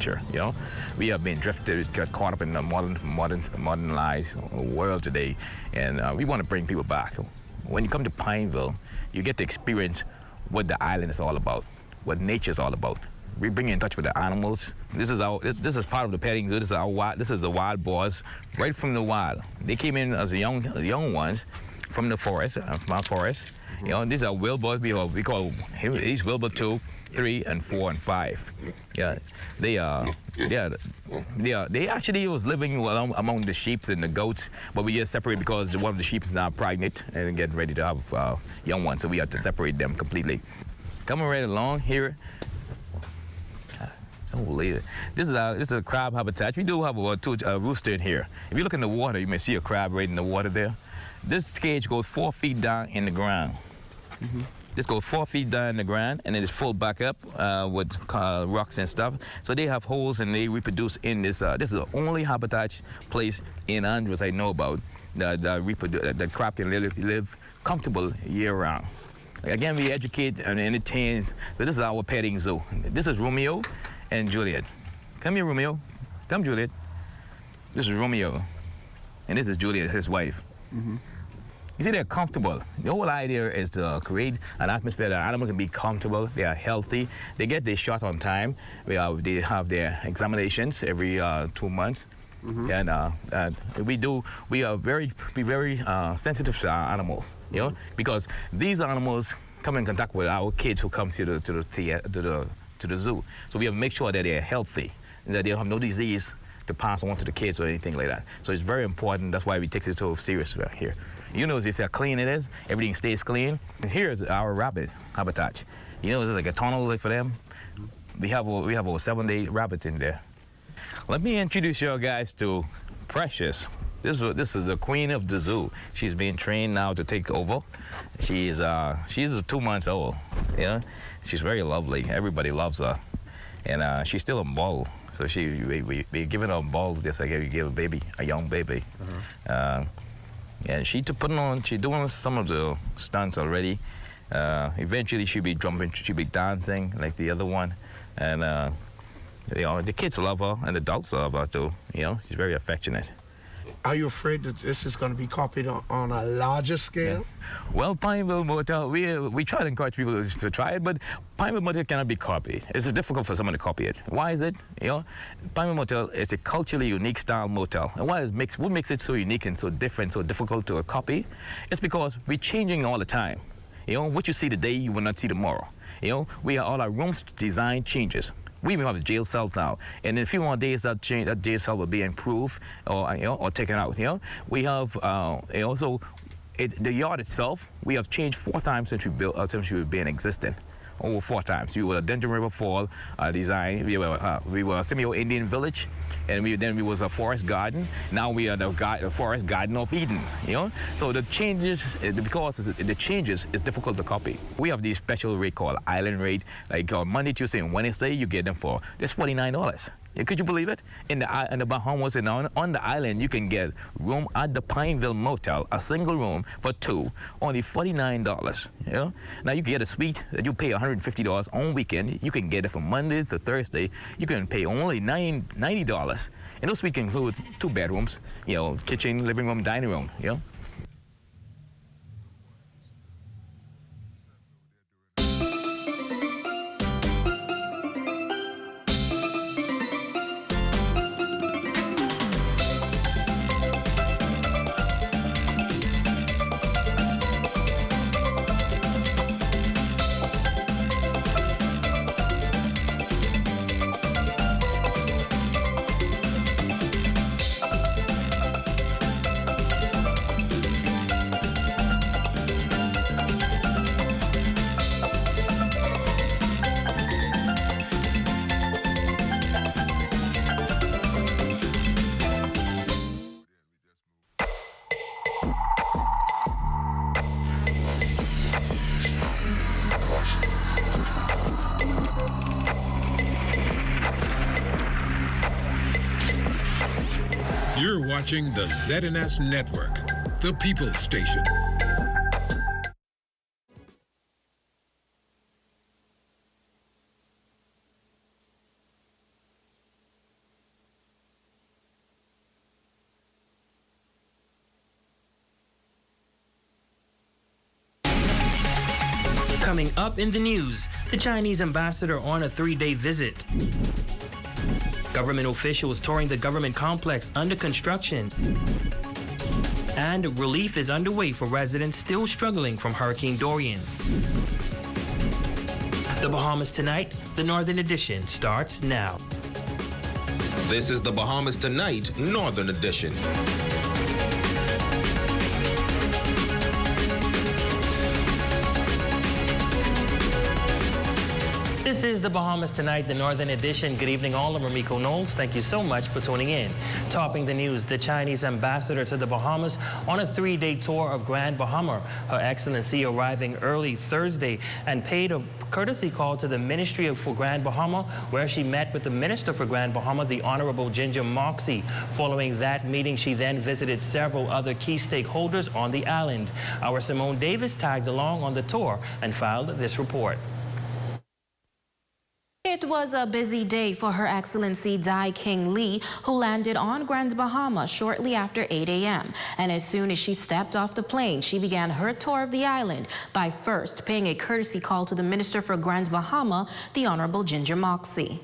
You know, we have been drifted, got caught up in the modernized world today, and we want to bring people back. When you come to Pineville, you get to experience what the island is all about, what nature is all about. We bring you in touch with the animals. This is part of the petting zoo. This is the wild boars, right from the wild. They came in as young ones from the forest, from our forest. You know, these are wild boars. We call these wild boar 2, 3, and 4, and 5. Yeah, they actually was living among the sheep and the goats, but we just separate because one of the sheep is now pregnant and getting ready to have young ones, so we have to separate them completely. Coming right along here. This is a crab habitat. We do have a rooster in here. If you look in the water, you may see a crab right in the water there. This cage goes 4 feet down in the ground. Mm-hmm. This goes 4 feet down in the ground, and then it's full back up with rocks and stuff. So they have holes, and they reproduce in this. This is the only habitat place in Andros I know about that crab can live comfortable year-round. Again, we educate and entertain. This is our petting zoo. This is Romeo and Juliet. Come here, Romeo. Come, Juliet. This is Romeo, and this is Juliet, his wife. Mm-hmm. You see, they're comfortable. The whole idea is to create an atmosphere that animals can be comfortable, they are healthy, they get their shot on time. They have their examinations every 2 months. Mm-hmm. And we are very sensitive to our animals, you know, because these animals come in contact with our kids who come to the zoo. So we have to make sure that they're healthy, and that they don't have no disease to pass on to the kids or anything like that. So it's very important. That's why we take this so serious right here. You know, this how clean it is. Everything stays clean. And here's our rabbit habitat. You know, this is like a tunnel for them. We have over 7 to 8 rabbits in there. Let me introduce you guys to Precious. This is the queen of the zoo. She's being trained now to take over. She's 2 months old. You know, she's very lovely. Everybody loves her, and she's still a ball. So we giving her a ball just like you give a young baby. Uh-huh. And she's doing some of the stunts already. Eventually she'll be jumping, she'll be dancing like the other one. And you know, the kids love her and the adults love her too. You know, she's very affectionate. Are you afraid that this is going to be copied on a larger scale? Yeah. Well, Pineville Motel, we try to encourage people to try it, but Pineville Motel cannot be copied. It's difficult for someone to copy it. Why is it? You know, Pineville Motel is a culturally unique style motel. And what makes it so unique and so different, so difficult to copy? It's because we're changing all the time. You know, what you see today, you will not see tomorrow. You know, all our rooms design changes. We even have a jail cell now, and in a few more days that jail cell will be improved or taken out. You know, we have also the yard itself. We have changed 4 times since we've been existing. Over 4 times. We were a Denton River Fall design. We were a Semio-Indian village, and then we was a forest garden. Now we are the forest garden of Eden. You know, so the changes the changes is difficult to copy. We have these special rate called island rate. Like on Monday, Tuesday, and Wednesday, you get them for just $49. Could you believe it? In the Bahamas and on the island, you can get room at the Pineville Motel, a single room for 2, only $49. You know? Now you can get a suite that you pay $150 on weekend. You can get it from Monday to Thursday. You can pay only $90. And those suites include 2 bedrooms, you know, kitchen, living room, dining room. You know. You're watching the ZNS Network, the People's Station. Coming up in the news, the Chinese ambassador on a 3-day visit. Government officials touring the government complex under construction. And relief is underway for residents still struggling from Hurricane Dorian. The Bahamas Tonight, the Northern Edition, starts now. This is the Bahamas Tonight, Northern Edition. This is the Bahamas Tonight, the Northern Edition. Good evening, all. I'm Ramiko Knowles. Thank you so much for tuning in. Topping the news, the Chinese ambassador to the Bahamas on a 3-day tour of Grand Bahama. Her Excellency arriving early Thursday and paid a courtesy call to the Ministry for Grand Bahama, where she met with the Minister for Grand Bahama, the Honorable Ginger Moxie. Following that meeting, she then visited several other key stakeholders on the island. Our Simone Davis tagged along on the tour and filed this report. It was a busy day for Her Excellency Dai King Lee, who landed on Grand Bahama shortly after 8 a.m. And as soon as she stepped off the plane, she began her tour of the island by first paying a courtesy call to the Minister for Grand Bahama, the Honorable Ginger Moxie.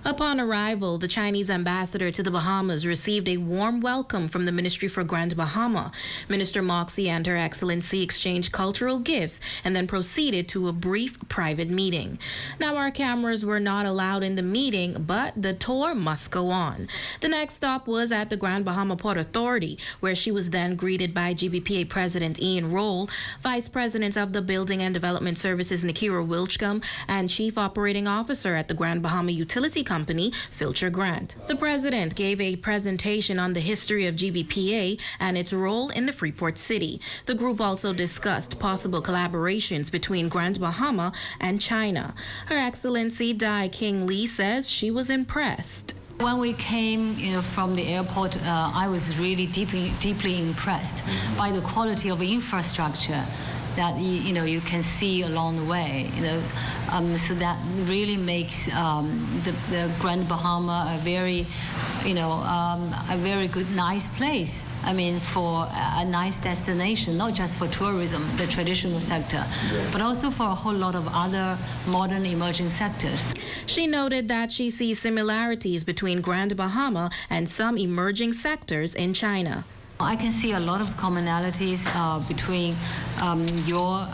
Upon arrival, the Chinese ambassador to the Bahamas received a warm welcome from the Ministry for Grand Bahama. Minister Moxie and Her Excellency exchanged cultural gifts and then proceeded to a brief private meeting. Now, our cameras were not allowed in the meeting, but the tour must go on. The next stop was at the Grand Bahama Port Authority, where she was then greeted by GBPA President Ian Roll, Vice President of the Building and Development Services Nikira Wilchcombe, and Chief Operating Officer at the Grand Bahama Utility Company, Filcher Grant. The president gave a presentation on the history of GBPA and its role in the Freeport City. The group also discussed possible collaborations between Grand Bahama and China. Her Excellency Dai King Lee says she was impressed. When we came, from the airport, I was really deeply impressed by the quality of infrastructure that you can see along the way. So that really makes the Grand Bahama a very, a very good, nice place. I mean, for a nice destination, not just for tourism, the traditional sector, but also for a whole lot of other modern emerging sectors. She noted that she sees similarities between Grand Bahama and some emerging sectors in China. I can see a lot of commonalities between your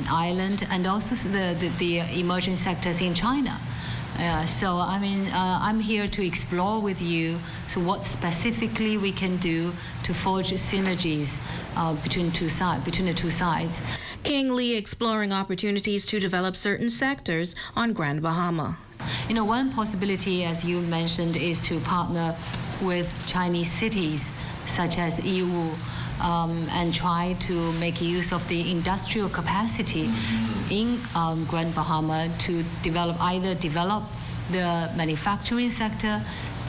island and also the emerging sectors in China. So, I mean, I'm here to explore with you what specifically we can do to forge synergies between the two sides. King Lee exploring opportunities to develop certain sectors on Grand Bahama. One possibility, as you mentioned, is to partner with Chinese cities such as Yiwu, and try to make use of the industrial capacity in Grand Bahama to either develop the manufacturing sector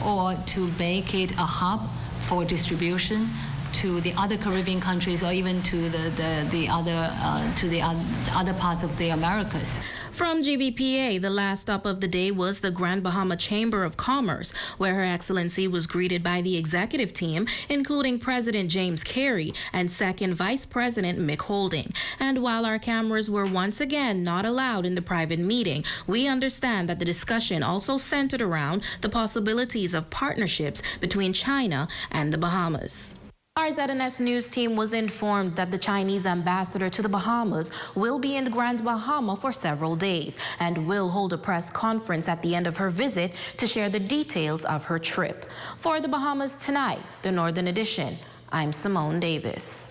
or to make it a hub for distribution to the other Caribbean countries or even to the other parts of the Americas. From GBPA, the last stop of the day was the Grand Bahama Chamber of Commerce, where Her Excellency was greeted by the executive team, including President James Carey and Second Vice President Mick Holding. And while our cameras were once again not allowed in the private meeting, we understand that the discussion also centered around the possibilities of partnerships between China and the Bahamas. Our ZNS News team was informed that the Chinese ambassador to the Bahamas will be in Grand Bahama for several days and will hold a press conference at the end of her visit to share the details of her trip. For the Bahamas Tonight, the Northern Edition, I'm Simone Davis.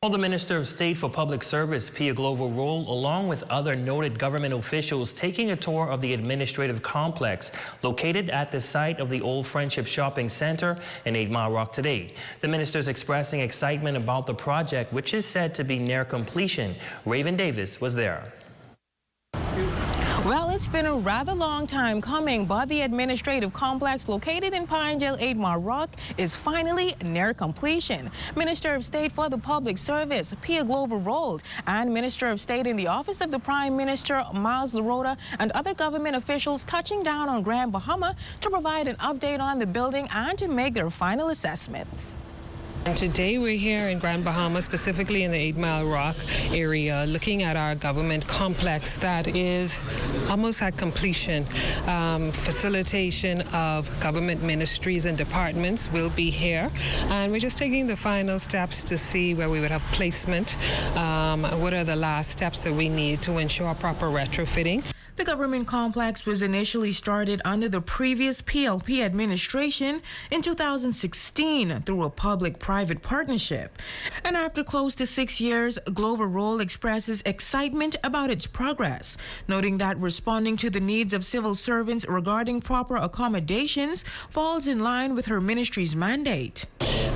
Well, the Minister of State for Public Service, Pia Glover-Roll, along with other noted government officials, taking a tour of the administrative complex located at the site of the Old Friendship Shopping Center in 8 Mile Rock today. The minister's expressing excitement about the project, which is said to be near completion. Raven Davis was there. Well, it's been a rather long time coming, but the administrative complex located in Pineville, 8 Mile Rock is finally near completion. Minister of State for the Public Service, Pia Glover-Roll, and Minister of State in the Office of the Prime Minister, Miles LaRota, and other government officials touching down on Grand Bahama to provide an update on the building and to make their final assessments. And today we're here in Grand Bahama, specifically in the 8 Mile Rock area, looking at our government complex that is almost at completion. Facilitation of government ministries and departments will be here. And we're just taking the final steps to see where we would have placement. What are the last steps that we need to ensure proper retrofitting. The government complex was initially started under the previous PLP administration in 2016 through a public-private partnership. And after close to 6 years, Glover Roll expresses excitement about its progress, noting that responding to the needs of civil servants regarding proper accommodations falls in line with her ministry's mandate.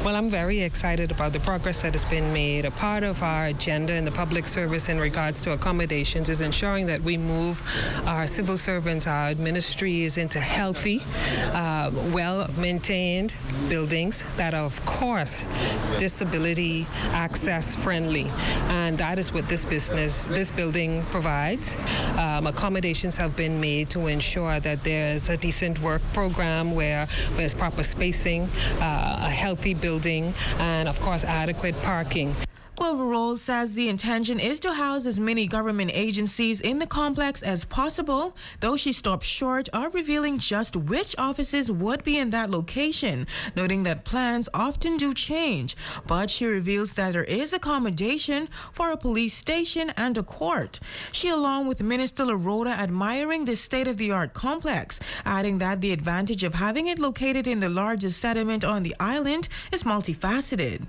Well, I'm very excited about the progress that has been made. A part of our agenda in the public service in regards to accommodations is ensuring that we move our civil servants, our ministries into healthy, well-maintained buildings that are, of course, disability access friendly. And that is what this building provides. Accommodations have been made to ensure that there's a decent work program where there's proper spacing, a healthy building, and of course adequate parking. Glover Roll says the intention is to house as many government agencies in the complex as possible, though she stopped short of revealing just which offices would be in that location, noting that plans often do change. But she reveals that there is accommodation for a police station and a court. She, along with Minister LaRota, admiring this state-of-the-art complex, adding that the advantage of having it located in the largest settlement on the island is multifaceted.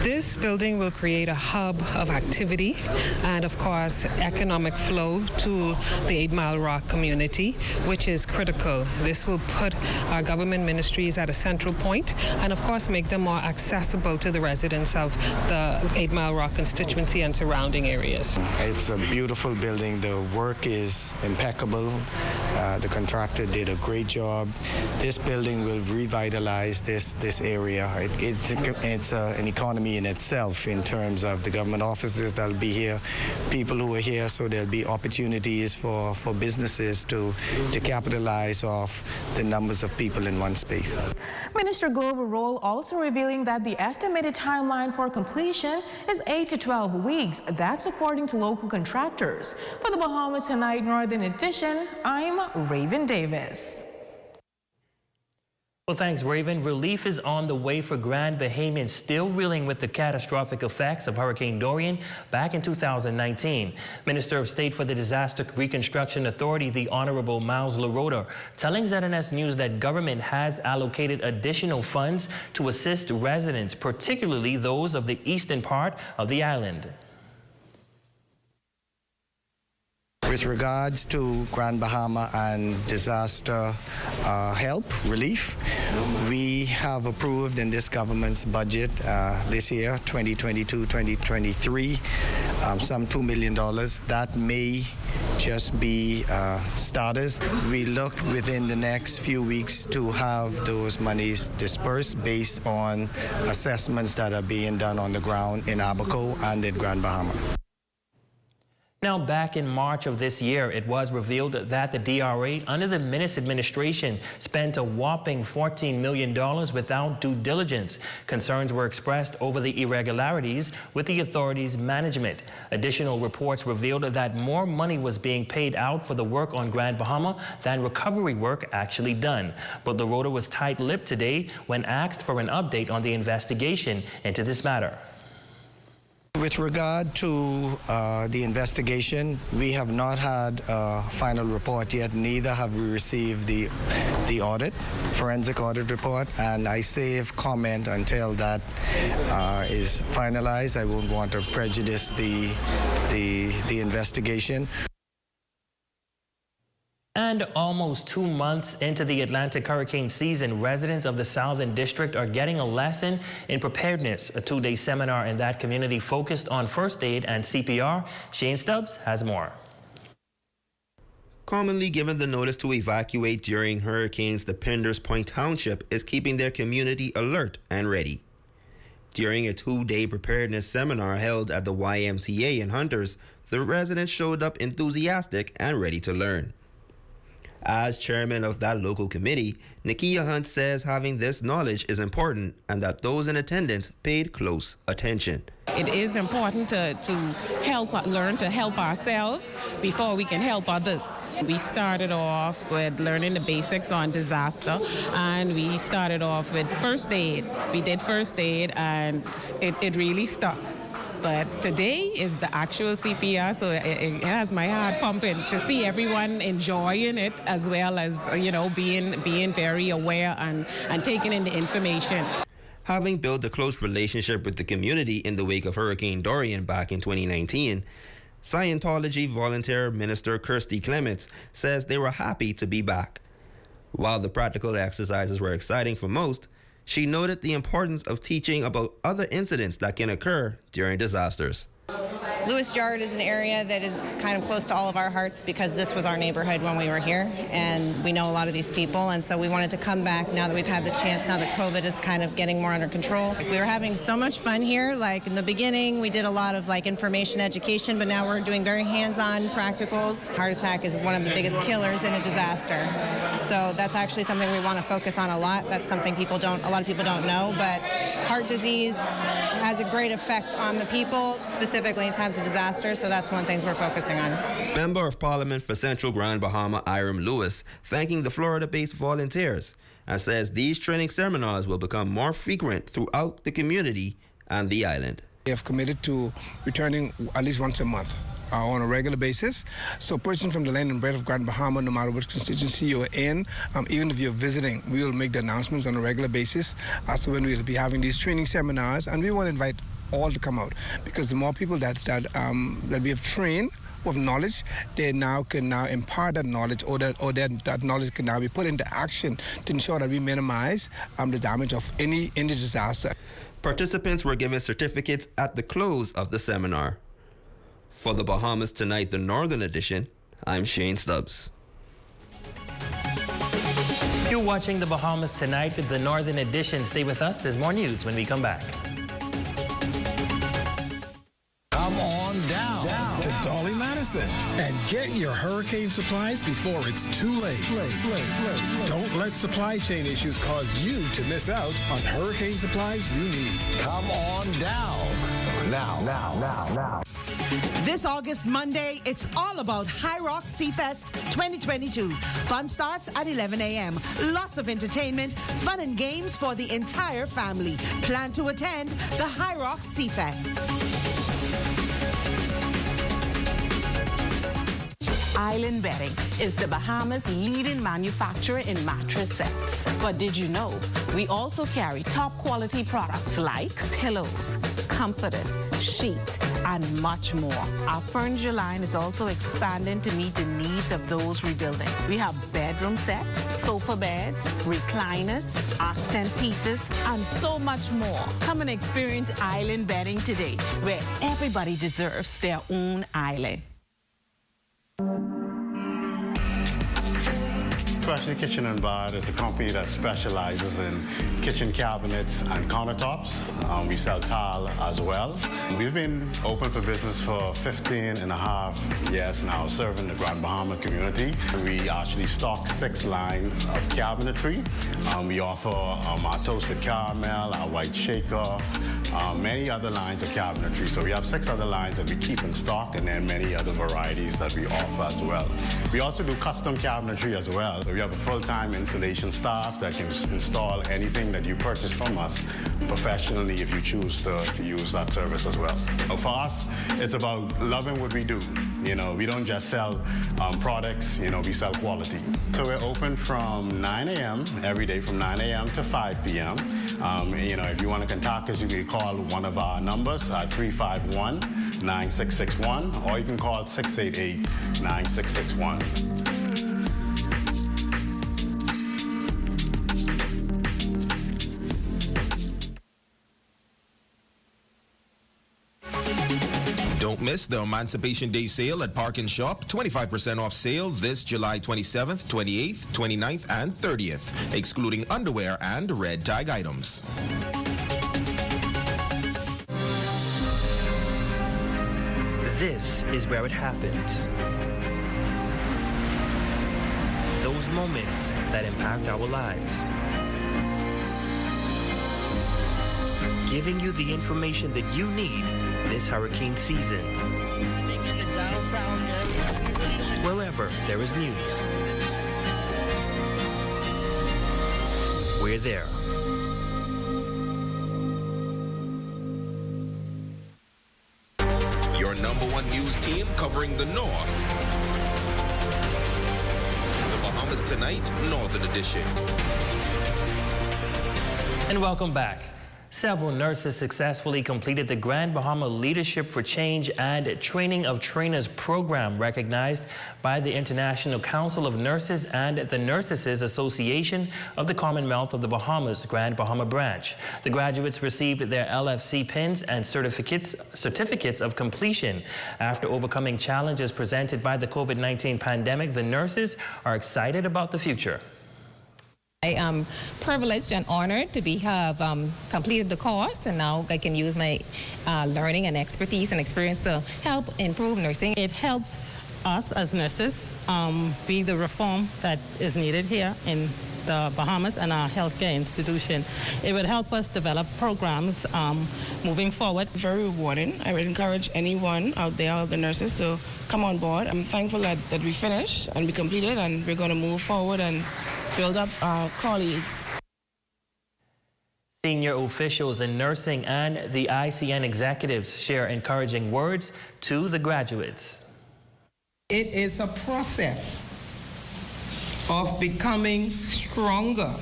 This building will create a hub of activity and, of course, economic flow to the 8 Mile Rock community, which is critical. This will put our government ministries at a central point and, of course, make them more accessible to the residents of the 8 Mile Rock constituency and surrounding areas. It's a beautiful building. The work is impeccable. The contractor did a great job. This building will revitalize this area. It's an economy in itself in terms of the government offices that'll be here, people who are here, so there'll be opportunities for businesses to capitalize off the numbers of people in one space. Minister Glover Roll also revealing that the estimated timeline for completion is 8 to 12 weeks. That's according to local contractors. For the Bahamas Tonight Northern Edition, I'm Raven Davis. Well, thanks, Raven. Relief is on the way for Grand Bahamians still reeling with the catastrophic effects of Hurricane Dorian back in 2019. Minister of State for the Disaster Reconstruction Authority, the Honorable Miles LaRota, telling ZNS News that government has allocated additional funds to assist residents, particularly those of the eastern part of the island. With regards to Grand Bahama and disaster help, relief, we have approved in this government's budget this year, 2022-2023, some $2 million. That may just be starters. We look within the next few weeks to have those monies dispersed based on assessments that are being done on the ground in Abaco and in Grand Bahama. Now, back in March of this year, it was revealed that the DRA, under the Minnis administration, spent a whopping $14 million without due diligence. Concerns were expressed over the irregularities with the authority's management. Additional reports revealed that more money was being paid out for the work on Grand Bahama than recovery work actually done. But LaRota was tight-lipped today when asked for an update on the investigation into this matter. With regard to the investigation, we have not had a final report yet, neither have we received the audit, forensic audit report, and I save comment until that is finalized. I won't want to prejudice the investigation. And almost 2 months into the Atlantic hurricane season, residents of the Southern District are getting a lesson in preparedness. A 2-day seminar in that community focused on first aid and CPR. Shane Stubbs has more. Commonly given the notice to evacuate during hurricanes, the Penders Point Township is keeping their community alert and ready. During a 2-day preparedness seminar held at the YMCA in Hunters, the residents showed up enthusiastic and ready to learn. As chairman of that local committee, Nakia Hunt says having this knowledge is important and that those in attendance paid close attention. It is important to learn to help ourselves before we can help others. We started off with learning the basics on disaster, and we started off with first aid. We did first aid, and it really stuck. But today is the actual CPR, so it has my heart pumping to see everyone enjoying it, as well as, you know, being very aware and taking in the information. Having built a close relationship with the community in the wake of Hurricane Dorian back in 2019, Scientology volunteer Minister Kirsty Clements says they were happy to be back. While the practical exercises were exciting for most, she noted the importance of teaching about other incidents that can occur during disasters. Lewis Yard is an area that is kind of close to all of our hearts because this was our neighborhood when we were here, and we know a lot of these people, and so we wanted to come back now that we've had the chance, now that COVID is kind of getting more under control. We were having so much fun here. Like in the beginning, we did a lot of like information education, but now we're doing very hands-on practicals. Heart attack is one of the biggest killers in a disaster. So that's actually something we want to focus on a lot. That's something a lot of people don't know, but heart disease has a great effect on the people, specifically in times of disaster, so that's one of the things we're focusing on. Member of Parliament for Central Grand Bahama, Iram Lewis, thanking the Florida-based volunteers and says these training seminars will become more frequent throughout the community and the island. We have committed to returning at least once a month. On a regular basis. So persons from the land and bread of Grand Bahama, no matter which constituency you're in, even if you're visiting, we will make the announcements on a regular basis as to when we'll be having these training seminars, and we want to invite all to come out, because the more people that we have trained with knowledge, they can impart that knowledge, or that knowledge can now be put into action to ensure that we minimize the damage of any disaster. Participants were given certificates at the close of the seminar. For the Bahamas Tonight, the Northern Edition, I'm Shane Stubbs. You're watching the Bahamas Tonight, the Northern Edition. Stay with us. There's more news when we come back. Come on down to Dolly Madison and get your hurricane supplies before it's too late. Don't let supply chain issues cause you to miss out on hurricane supplies you need. Come on down. Now. This August Monday, it's all about High Rock Seafest 2022. Fun starts at 11 a.m. Lots of entertainment, fun and games for the entire family. Plan to attend the High Rock Seafest. Island Bedding is the Bahamas' leading manufacturer in mattress sets. But did you know we also carry top quality products like pillows, comforters, sheets, and much more. Our furniture line is also expanding to meet the needs of those rebuilding. We have bedroom sets, sofa beds, recliners, accent pieces, and so much more. Come and experience Island Bedding today, where everybody deserves their own island. Specialty Kitchen and Bar is a company that specializes in kitchen cabinets and countertops. We sell tile as well. We've been open for business for 15 and a half years now, serving the Grand Bahama community. We actually stock 6 lines of cabinetry. We offer our toasted caramel, our white shaker, many other lines of cabinetry. So we have 6 other lines that we keep in stock, and then many other varieties that we offer as well. We also do custom cabinetry as well. So we have a full-time installation staff that can install anything that you purchase from us professionally if you choose to use that service as well. For us, it's about loving what we do. You know, we don't just sell products, you know, we sell quality. So we're open from 9 a.m. every day, from 9 a.m. to 5 p.m. You know, if you want to contact us, you can call one of our numbers at 351-9661, or you can call 688-9661. Don't miss the Emancipation Day sale at Park & Shop. 25% off sale this July 27th, 28th, 29th, and 30th, excluding underwear and red tag items. This is where it happens. The those moments that impact our lives. Giving you the information that you need this hurricane season. Wherever there is news, we're there. Your #1 news team covering the North. The Bahamas Tonight, Northern Edition. And welcome back. Several nurses successfully completed the Grand Bahama Leadership for Change and Training of Trainers program recognized by the International Council of Nurses and the Nurses Association of the Commonwealth of the Bahamas Grand Bahama branch. The graduates received their LFC pins and certificates of completion. After overcoming challenges presented by the COVID-19 pandemic, the nurses are excited about the future. I am privileged and honored to have completed the course, and now I can use my learning and expertise and experience to help improve nursing. It helps us as nurses be the reform that is needed here in the Bahamas and our healthcare institution. It would help us develop programs moving forward. It's very rewarding. I would encourage anyone out there, all the nurses, to come on board. I'm thankful that we finished and we completed, and we're going to move forward and build up our colleagues. Senior officials in nursing and the ICN executives share encouraging words to the graduates. It is a process of becoming stronger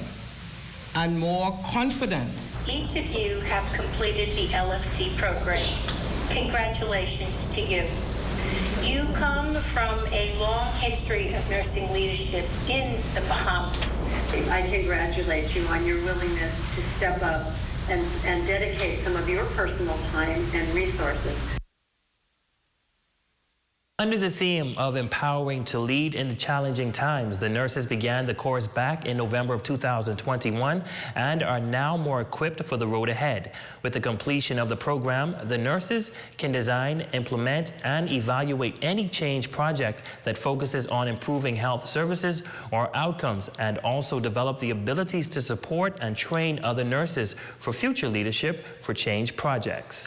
and more confident. Each of you have completed the LFC program. Congratulations to you. You come from a long history of nursing leadership in the Bahamas. I congratulate you on your willingness to step up and dedicate some of your personal time and resources. Under the theme of empowering to lead in the challenging times, the nurses began the course back in November of 2021 and are now more equipped for the road ahead. With the completion of the program, the nurses can design, implement, and evaluate any change project that focuses on improving health services or outcomes, and also develop the abilities to support and train other nurses for future leadership for change projects.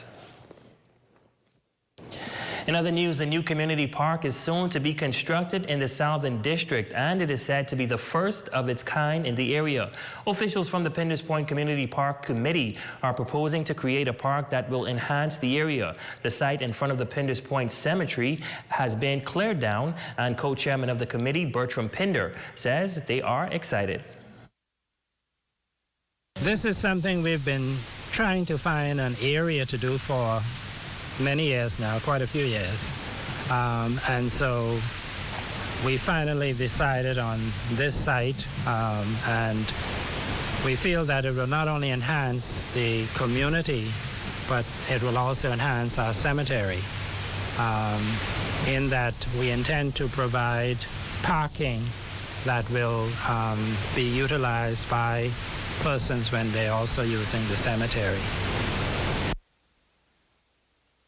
In other news, a new community park is soon to be constructed in the Southern District, and it is said to be the first of its kind in the area. Officials from the Pineville Point Community Park Committee are proposing to create a park that will enhance the area. The site in front of the Pineville Point Cemetery has been cleared down, and co-chairman of the committee, Bertram Pinder, says they are excited. This is something we've been trying to find an area to do for many years now, quite a few years. And so we finally decided on this site, and we feel that it will not only enhance the community, but it will also enhance our cemetery, in that we intend to provide parking that will be utilized by persons when they're also using the cemetery.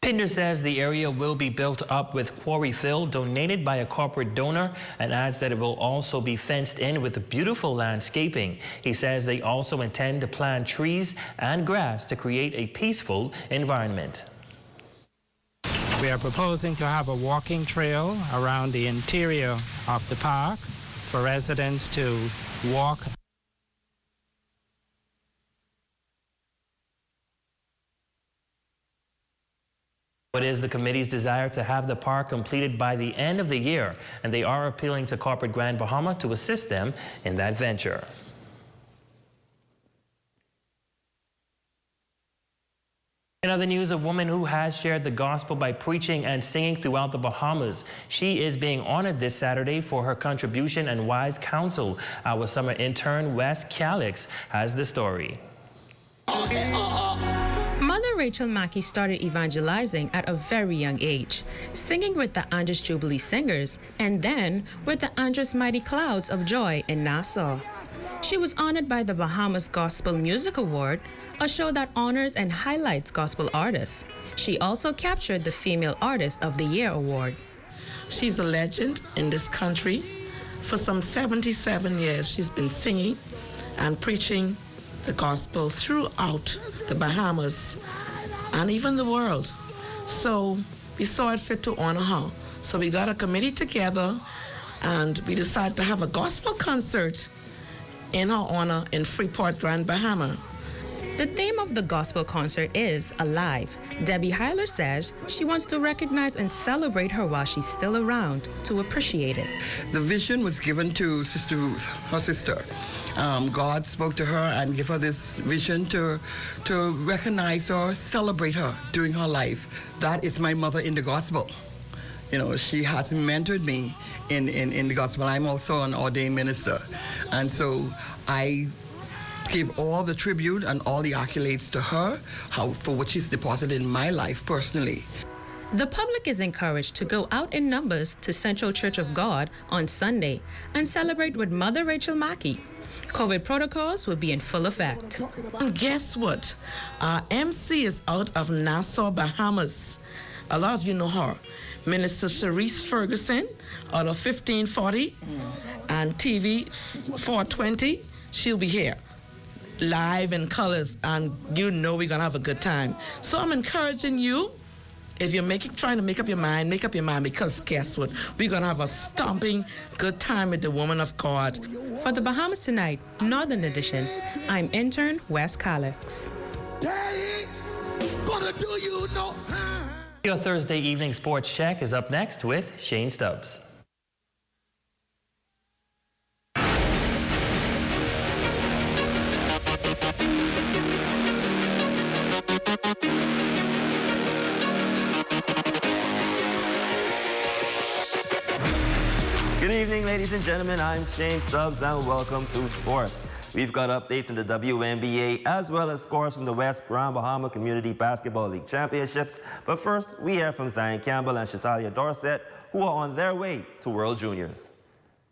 Pinder says the area will be built up with quarry fill donated by a corporate donor, and adds that it will also be fenced in with beautiful landscaping. He says they also intend to plant trees and grass to create a peaceful environment. We are proposing to have a walking trail around the interior of the park for residents to walk. It is the committee's desire to have the park completed by the end of the year, and they are appealing to corporate Grand Bahama to assist them in that venture. In other news, a woman who has shared the gospel by preaching and singing throughout the Bahamas. She is being honored this Saturday for her contribution and wise counsel. Our summer intern, Wes Calix, has the story. Mother Rachel Mackey started evangelizing at a very young age, singing with the Andres Jubilee Singers and then with the Andres Mighty Clouds of Joy in Nassau. She was honored by the Bahamas Gospel Music Award, a show that honors and highlights gospel artists. She also captured the Female Artist of the Year award. She's a legend in this country For some 77 years, she's been singing and preaching the gospel throughout the Bahamas and even the world. So we saw it fit to honor her. So we got a committee together and we decided to have a gospel concert in her honor in Freeport, Grand Bahama. The theme of the gospel concert is Alive. Debbie Heiler says she wants to recognize and celebrate her while she's still around to appreciate it. The vision was given to Sister Ruth, her sister. God spoke to her and gave her this vision to recognize her, celebrate her during her life. That is my mother in the gospel. You know, she has mentored me in the gospel. I'm also an ordained minister. And so I give all the tribute and all the accolades to her for what she's deposited in my life personally. The public is encouraged to go out in numbers to Central Church of God on Sunday and celebrate with Mother Rachel Mackey. COVID protocols will be in full effect. And guess what? Our MC is out of Nassau, Bahamas. A lot of you know her. Minister Sharice Ferguson out of 1540 and TV 420. She'll be here live in colors, and you know we're gonna have a good time. So I'm encouraging you, if you're trying to make up your mind, because guess what? We're gonna have a stomping good time with the woman of God. For the Bahamas Tonight, Northern Edition, I'm intern Wes Calix. Your Thursday evening sports check is up next with Shane Stubbs. Good evening, ladies and gentlemen. I'm Shane Stubbs, and welcome to sports. We've got updates in the WNBA as well as scores from the West Grand Bahama Community Basketball League Championships. But first, we hear from Zion Campbell and Shatalia Dorset, who are on their way to World Juniors.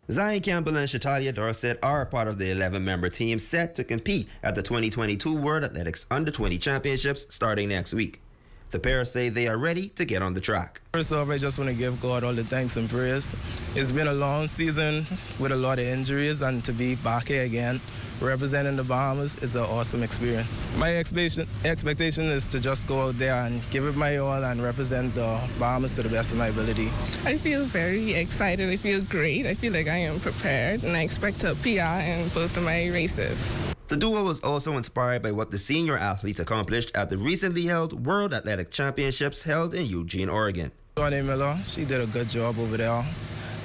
Zion Campbell and Shatalia Dorset are part of the 11-member team set to compete at the 2022 World Athletics Under-20 Championships starting next week. The pair say they are ready to get on the track. First off, I just want to give God all the thanks and praise. It's been a long season with a lot of injuries, and to be back here again, representing the Bahamas, is an awesome experience. My expectation is to just go out there and give it my all and represent the Bahamas to the best of my ability. I feel very excited. I feel great. I feel like I am prepared, and I expect a PR in both of my races. The duo was also inspired by what the senior athletes accomplished at the recently held World Athletic Championships held in Eugene, Oregon. Dorian Miller, she did a good job over there,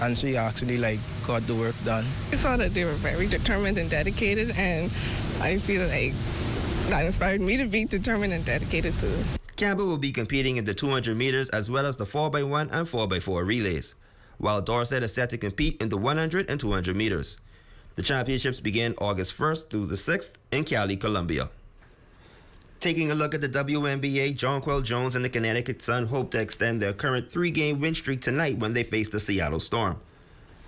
and she actually got the work done. I saw that they were very determined and dedicated, and I feel like that inspired me to be determined and dedicated too. Campbell will be competing in the 200 meters as well as the 4x1 and 4x4 relays, while Dorset is set to compete in the 100 and 200 meters. The championships begin August 1st through the 6th in Cali, Colombia. Taking a look at the WNBA, Jonquel Jones and the Connecticut Sun hope to extend their current 3-game win streak tonight when they face the Seattle Storm.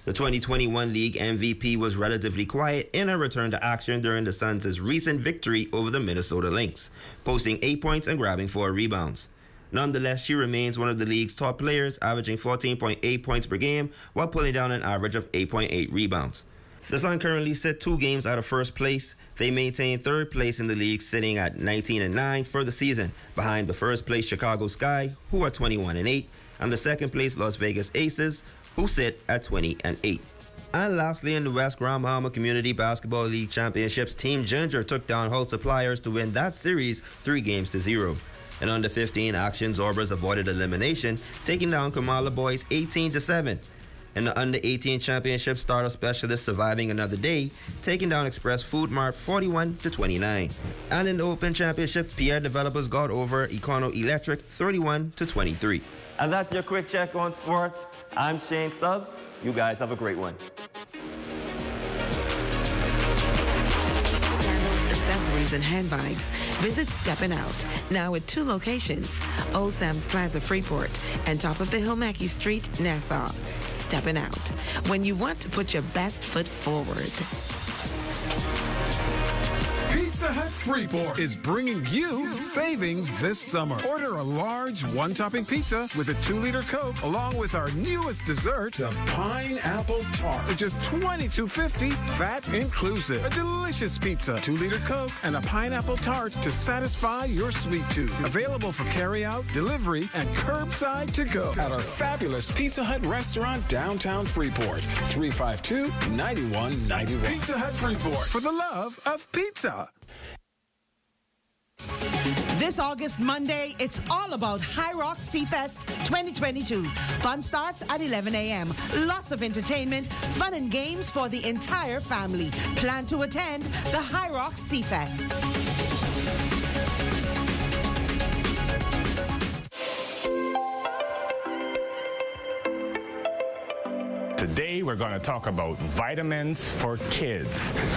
The 2021 league MVP was relatively quiet in her return to action during the Suns' recent victory over the Minnesota Lynx, posting 8 points and grabbing 4 rebounds. Nonetheless, she remains one of the league's top players, averaging 14.8 points per game while pulling down an average of 8.8 rebounds. The Sun currently sit 2 games out of first place. They maintain third place in the league, sitting at 19-9 for the season, behind the first place Chicago Sky, who are 21-8, and the second place Las Vegas Aces, who sit at 20-8. And lastly, in the West Grand Bahama Community Basketball League Championships, Team Ginger took down Hull Suppliers to win that series 3-0. In under 15 action, Zorbas avoided elimination, taking down Kamala Boys 18-7. In the under-18 championship, Starter Specialists surviving another day, taking down Express Food Mart 41-29. And in the Open Championship, Pierre Developers got over Econo Electric 31-23. And that's your quick check on sports. I'm Shane Stubbs. You guys have a great one. Accessories and handbags. Visit Steppin' Out, now at 2 locations, Old Sam's Plaza Freeport and Top of the Hill Mackey Street, Nassau. Steppin' Out, when you want to put your best foot forward. Pizza Hut Freeport is bringing you savings this summer. Order a large one-topping pizza with a 2-liter Coke, along with our newest dessert, the pineapple tart, for just $22.50, VAT inclusive. A delicious pizza, 2-liter Coke, and a pineapple tart to satisfy your sweet tooth. Available for carry-out, delivery, and curbside to go at our fabulous Pizza Hut restaurant downtown Freeport, 352-9191. Pizza Hut Freeport, for the love of pizza. This August Monday, it's all about High Rocks Seafest 2022. Fun starts at 11 a.m. Lots of entertainment, fun and games for the entire family. Plan to attend the High Rocks Seafest. Today we're going to talk about vitamins for kids.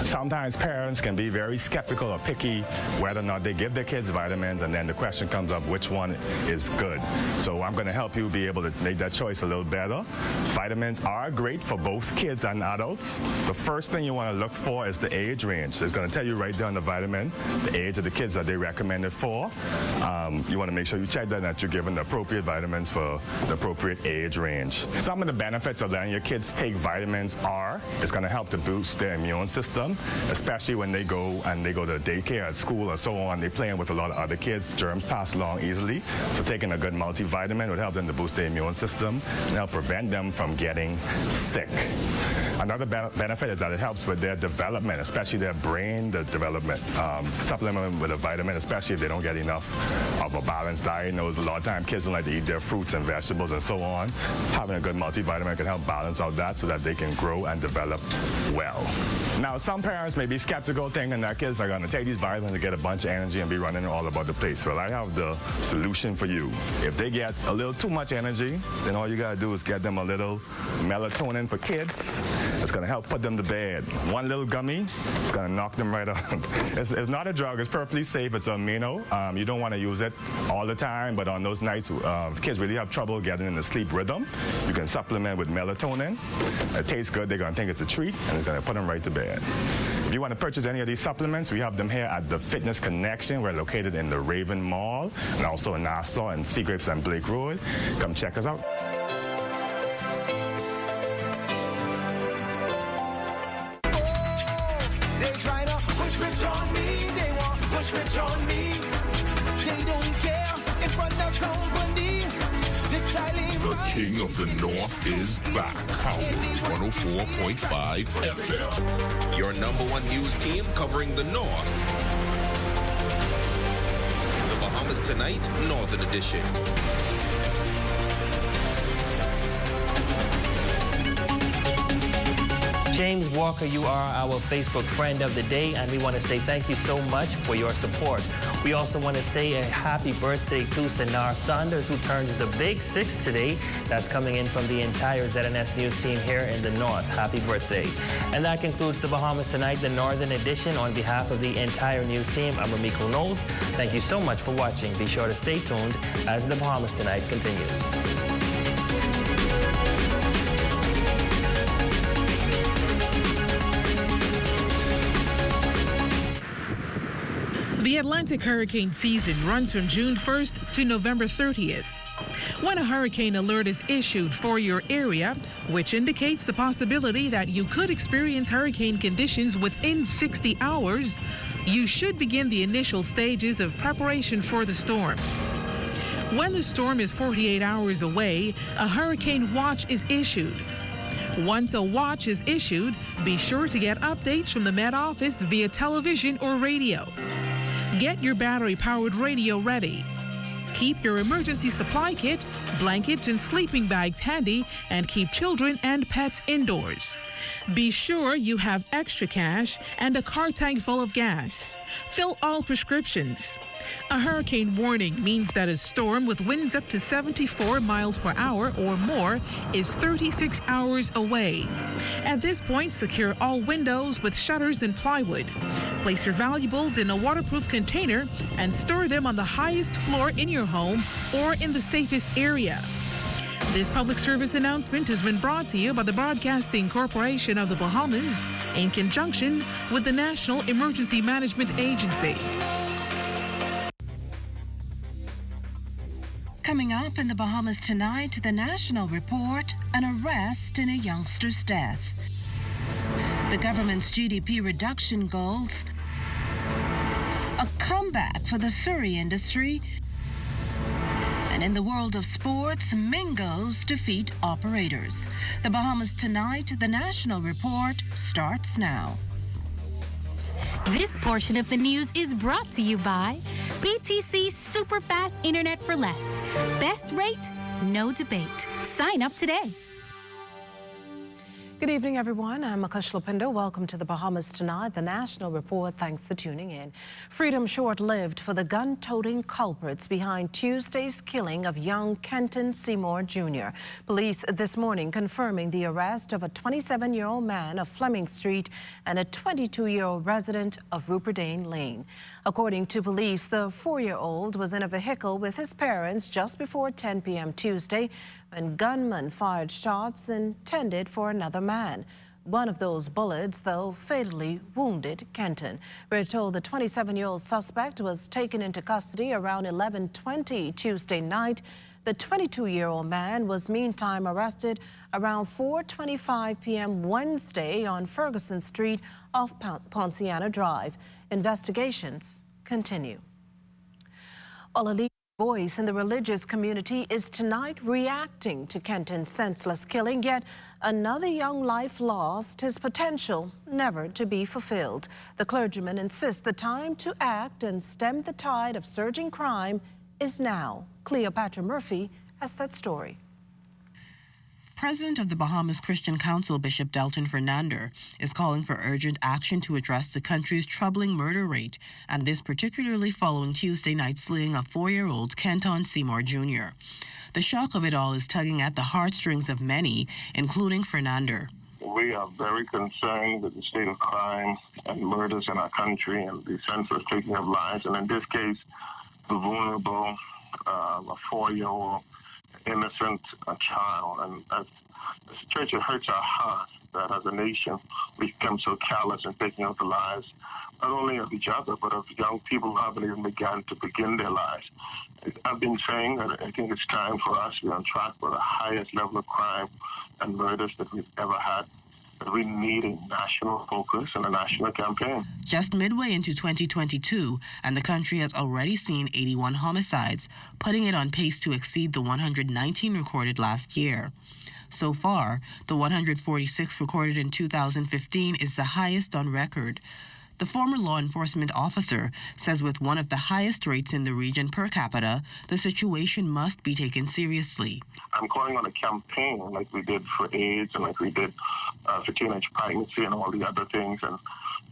Sometimes parents can be very skeptical or picky whether or not they give their kids vitamins, and then the question comes up which one is good. So I'm going to help you be able to make that choice a little better. Vitamins are great for both kids and adults. The first thing you want to look for is the age range. It's going to tell you right there on the vitamin the age of the kids that they recommend it for. You want to make sure you check that you're given the appropriate vitamins for the appropriate age range. Some of the benefits of letting your kids take vitamins are it's going to help to boost their immune system, especially when they go to daycare at school or so on. They're playing with a lot of other kids. Germs pass along easily. So taking a good multivitamin would help them to boost their immune system and help prevent them from getting sick. Another benefit is that it helps with their development, especially their brain development. Supplement them with a vitamin, especially if they don't get enough of a balanced diet. You know, a lot of times kids don't like to eat their fruits and vegetables and so on. Having a good multivitamin can help balance out that so that they can grow and develop well. Now, some parents may be skeptical, thinking that kids are going to take these vitamins to get a bunch of energy and be running all about the place. Well, I have the solution for you. If they get a little too much energy, then all you got to do is get them a little melatonin for kids. It's going to help put them to bed. One little gummy, it's going to knock them right up. It's not a drug. It's perfectly safe. It's amino. You don't want to use it all the time, but on those nights kids really have trouble getting in the sleep rhythm, you can supplement with melatonin. It tastes good. They're going to think it's a treat, and it's going to put them right to bed. If you want to purchase any of these supplements, we have them here at the Fitness Connection. We're located in the Raven Mall and also in Nassau and Seagrapes and Blake Road. Come check us out. The King of the North is back. Howard 104.5 FM. Your #1 news team covering the North. The Bahamas Tonight, Northern Edition. James Walker, you are our Facebook friend of the day, and we want to say thank you so much for your support. We also want to say a happy birthday to Sanar Saunders, who turns the big 6 today. That's coming in from the entire ZNS News team here in the North. Happy birthday. And that concludes the Bahamas Tonight, the Northern Edition. On behalf of the entire news team, I'm Ramiko Knowles. Thank you so much for watching. Be sure to stay tuned as the Bahamas Tonight continues. The Atlantic hurricane season runs from June 1st to November 30th. When a hurricane alert is issued for your area, which indicates the possibility that you could experience hurricane conditions within 60 hours, you should begin the initial stages of preparation for the storm. When the storm is 48 hours away, a hurricane watch is issued. Once a watch is issued, be sure to get updates from the Met Office via television or radio. Get your battery-powered radio ready. Keep your emergency supply kit, blankets, and sleeping bags handy, and keep children and pets indoors. Be sure you have extra cash and a car tank full of gas. Fill all prescriptions. A hurricane warning means that a storm with winds up to 74 miles per hour or more is 36 hours away. At this point, secure all windows with shutters and plywood. Place your valuables in a waterproof container and store them on the highest floor in your home or in the safest area. This public service announcement has been brought to you by the Broadcasting Corporation of the Bahamas, in conjunction with the National Emergency Management Agency. Coming up in the Bahamas tonight, the National Report, an arrest in a youngster's death. The government's GDP reduction goals, a comeback for the Surrey industry, and in the world of sports, Mingos defeat operators. The Bahamas tonight, the National Report starts now. This portion of the news is brought to you by BTC Super Fast Internet for Less. Best rate, no debate. Sign up today. Good evening, everyone. I'm Akush Lupindo. Welcome to the Bahamas Tonight, the National Report. Thanks for tuning in. Freedom short-lived for the gun-toting culprits behind Tuesday's killing of young Kenton Seymour Jr. Police this morning confirming the arrest of a 27-year-old man of Fleming Street and a 22-year-old resident of Ruperdane Lane. According to police, the 4-year-old was in a vehicle with his parents just before 10 p.m. Tuesday when gunmen fired shots intended for another man. One of those bullets, though, fatally wounded Kenton. We're told the 27-year-old suspect was taken into custody around 11:20 Tuesday night. The 22-year-old man was meantime arrested around 4:25 p.m. Wednesday on Ferguson Street off Ponciana Drive. Investigations continue. While a voice in the religious community is tonight reacting to Kenton's senseless killing, yet another young life lost, his potential never to be fulfilled. The clergyman insists the time to act and stem the tide of surging crime is now. Cleopatra Murphy has that story. President of the Bahamas Christian Council, Bishop Delton Fernander, is calling for urgent action to address the country's troubling murder rate, and this particularly following Tuesday night's slaying of 4-year-old Kenton Seymour Jr. The shock of it all is tugging at the heartstrings of many, including Fernander. We are very concerned with the state of crime and murders in our country and the senseless taking of lives, and in this case, the vulnerable, a 4-year-old innocent child. And as a church, it hurts our heart that as a nation we become so callous in taking out the lives not only of each other but of young people who haven't even begun to begin their lives. I've been saying that I think it's time for us to be on track for the highest level of crime and murders that we've ever had. We need a national focus and a national campaign. Just midway into 2022, and the country has already seen 81 homicides, putting it on pace to exceed the 119 recorded last year. So far, the 146 recorded in 2015 is the highest on record. The former law enforcement officer says with one of the highest rates in the region per capita, the situation must be taken seriously. I'm calling on a campaign like we did for AIDS and like we did for teenage pregnancy and all the other things, and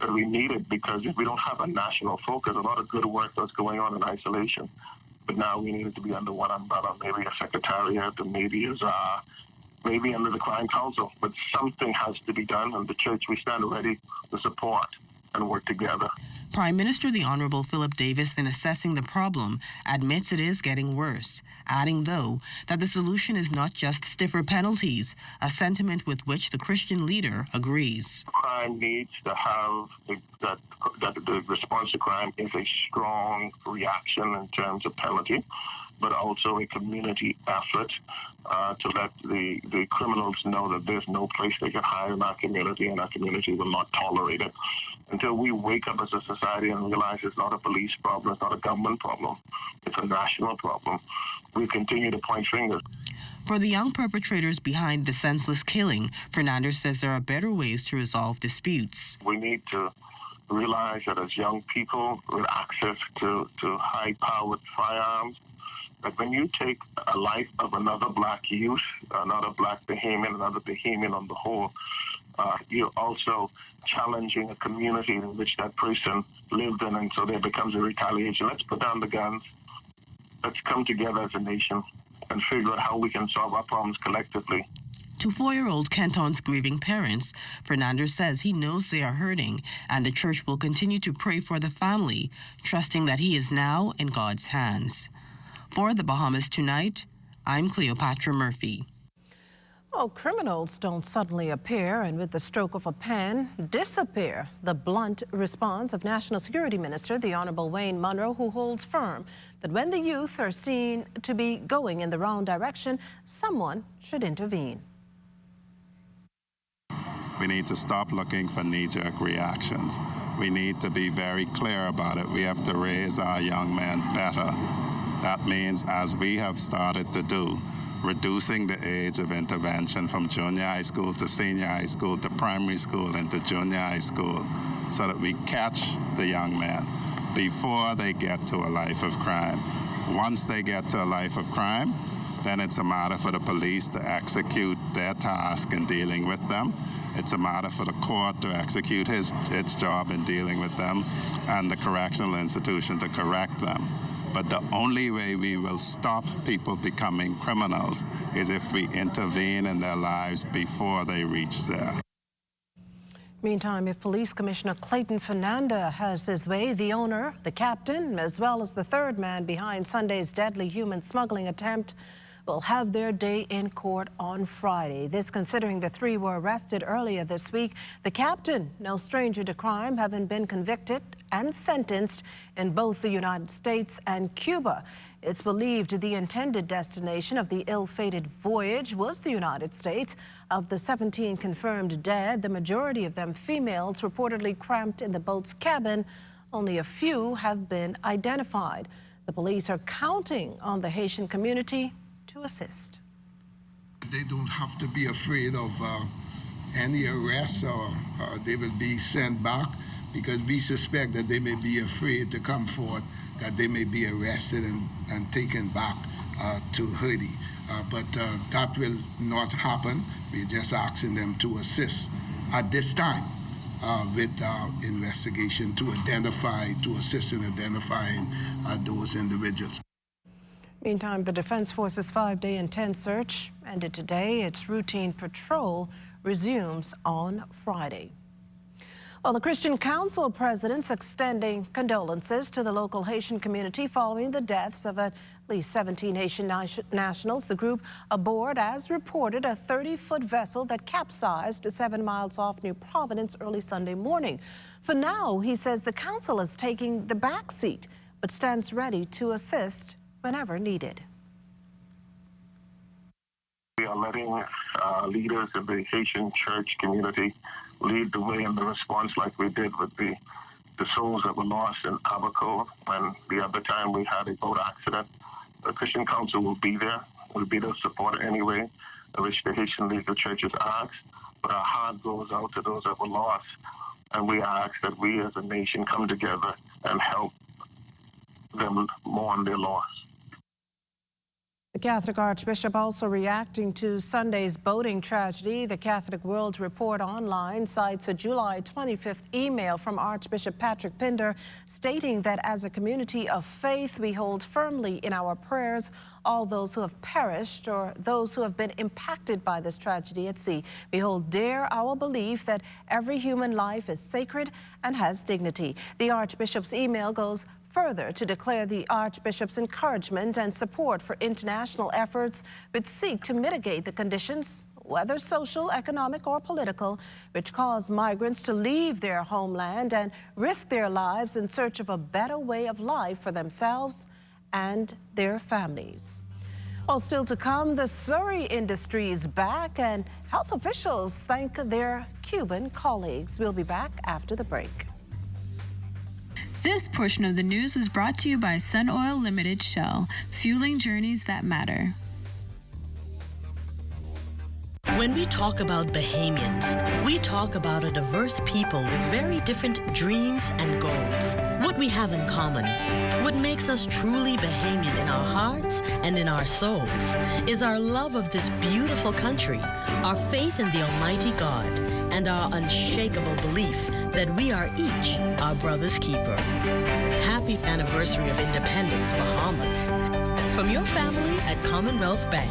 that we need it because if we don't have a national focus, a lot of good work that's going on in isolation. But now we need it to be under one umbrella, maybe a secretariat, or maybe as maybe under the Crime Council. But something has to be done, and the church, we stand ready to support and work together. Prime Minister the Honorable Philip Davis, in assessing the problem, admits it is getting worse, adding, though, that the solution is not just stiffer penalties, a sentiment with which the Christian leader agrees. Crime needs to have that the response to crime is a strong reaction in terms of penalty, but also a community effort to let the criminals know that there's no place they can hide in our community, and our community will not tolerate it. Until we wake up as a society and realize it's not a police problem, it's not a government problem, it's a national problem, we continue to point fingers. For the young perpetrators behind the senseless killing, Fernandez says there are better ways to resolve disputes. We need to realize that as young people with access to high-powered firearms, that when you take a life of another black youth, another black Bahamian, another Bahamian on the whole, you're also challenging a community in which that person lived in, and so there becomes a retaliation. Let's put down the guns. Let's come together as a nation and figure out how we can solve our problems collectively. To 4-year-old Kenton's grieving parents, Fernandez says he knows they are hurting, and the church will continue to pray for the family, trusting that he is now in God's hands. For the Bahamas Tonight, I'm Cleopatra Murphy. Well, criminals don't suddenly appear and with the stroke of a pen disappear. The blunt response of National Security Minister, the Honorable Wayne Munro, who holds firm that when the youth are seen to be going in the wrong direction, someone should intervene. We need to stop looking for knee-jerk reactions. We need to be very clear about it. We have to raise our young men better. That means, as we have started to do, reducing the age of intervention from junior high school to senior high school to primary school and to junior high school so that we catch the young men before they get to a life of crime. Once they get to a life of crime, then it's a matter for the police to execute their task in dealing with them. It's a matter for the court to execute its job in dealing with them and the correctional institution to correct them. But the only way we will stop people becoming criminals is if we intervene in their lives before they reach there. Meantime, if Police Commissioner Clayton Fernanda has his way, the owner, the captain, as well as the third man behind Sunday's deadly human smuggling attempt will have their day in court on Friday. This considering the three were arrested earlier this week. The captain, no stranger to crime, having been convicted and sentenced in both the United States and Cuba. It's believed the intended destination of the ill-fated voyage was the United States. Of the 17 confirmed dead, the majority of them females reportedly cramped in the boat's cabin. Only a few have been identified. The police are counting on the Haitian community to assist. They don't have to be afraid of any arrest or they will be sent back, because we suspect that they may be afraid to come forward, that they may be arrested and taken back to Haiti. But that will not happen. We're just asking them to assist at this time with our investigation to assist in identifying those individuals. Meantime, the Defense Force's 5-day intense search ended today. Its routine patrol resumes on Friday. Well, the Christian Council president's extending condolences to the local Haitian community following the deaths of at least 17 Haitian nationals. The group aboard, as reported, a 30-foot vessel that capsized 7 miles off New Providence early Sunday morning. For now, he says the council is taking the back seat, but stands ready to assist whenever needed. We are letting leaders of the Haitian church community lead the way in the response, like we did with the souls that were lost in Abaco and the other time we had a boat accident. The Christian Council will be there to support anyway, which the Haitian League of Churches asks. But our heart goes out to those that were lost, and we ask that we as a nation come together and help them mourn their loss. The Catholic Archbishop also reacting to Sunday's boating tragedy. The Catholic World Report Online cites a July 25th email from Archbishop Patrick Pinder stating that as a community of faith, we hold firmly in our prayers all those who have perished or those who have been impacted by this tragedy at sea. We hold dear our belief that every human life is sacred and has dignity. The Archbishop's email goes further to declare the Archbishop's encouragement and support for international efforts which seek to mitigate the conditions, whether social, economic, or political, which cause migrants to leave their homeland and risk their lives in search of a better way of life for themselves and their families. Well, still to come, the Surrey industry is back and health officials thank their Cuban colleagues. We'll be back after the break. This portion of the news was brought to you by Sun Oil Limited Shell, fueling journeys that matter. When we talk about Bahamians, we talk about a diverse people with very different dreams and goals. What we have in common, what makes us truly Bahamian in our hearts and in our souls, is our love of this beautiful country, our faith in the Almighty God, and our unshakable belief that we are each our brother's keeper. Happy anniversary of independence, Bahamas. From your family at Commonwealth Bank,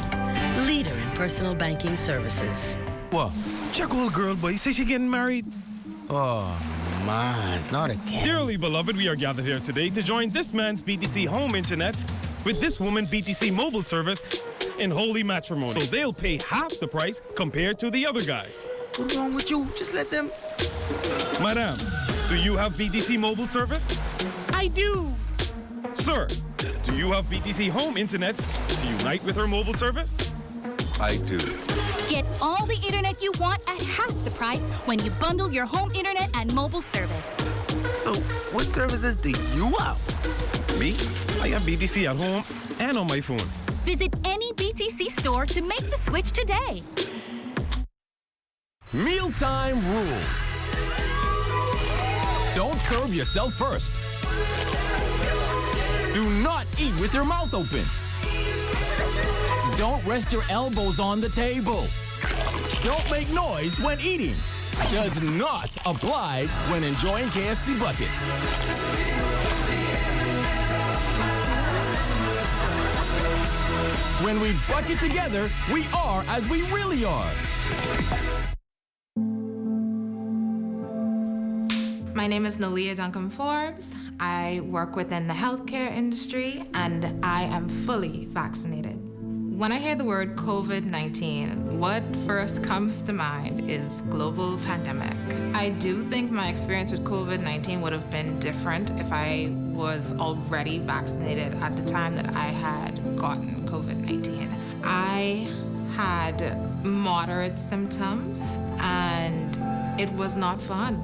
leader in personal banking services. What? Check old girl, boy. Say she getting married? Oh, man, not again. Dearly beloved, we are gathered here today to join this man's BTC home internet with this woman BTC mobile service in holy matrimony. So they'll pay half the price compared to the other guys. What's wrong with you? Just let them... Madam, do you have BTC mobile service? I do. Sir, do you have BTC home internet to unite with our mobile service? I do. Get all the internet you want at half the price when you bundle your home internet and mobile service. So, what services do you have? Me? I have BTC at home and on my phone. Visit any BTC store to make the switch today. Mealtime rules. Don't serve yourself first. Do not eat with your mouth open. Don't rest your elbows on the table. Don't make noise when eating. Does not apply when enjoying KFC buckets. When we bucket together, we are as we really are. My name is Nolia Duncan-Forbes. I work within the healthcare industry, and I am fully vaccinated. When I hear the word COVID-19, what first comes to mind is global pandemic. I do think my experience with COVID-19 would have been different if I was already vaccinated at the time that I had gotten COVID-19. I had moderate symptoms, and it was not fun.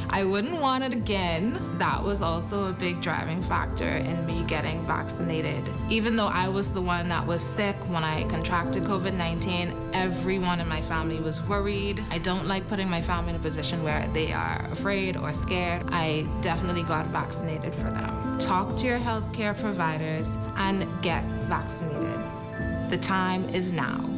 I wouldn't want it again. That was also a big driving factor in me getting vaccinated. Even though I was the one that was sick when I contracted COVID-19, everyone in my family was worried. I don't like putting my family in a position where they are afraid or scared. I definitely got vaccinated for them. Talk to your healthcare providers and get vaccinated. The time is now.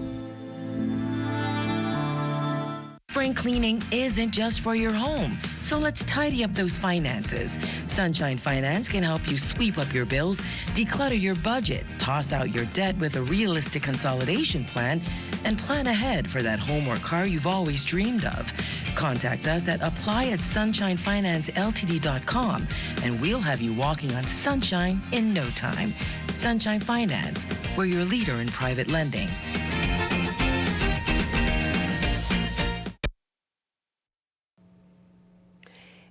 Spring cleaning isn't just for your home, so let's tidy up those finances. Sunshine Finance can help you sweep up your bills, declutter your budget, toss out your debt with a realistic consolidation plan, and plan ahead for that home or car you've always dreamed of. Contact us at apply@sunshinefinanceltd.com, and we'll have you walking on sunshine in no time. Sunshine Finance, we're your leader in private lending.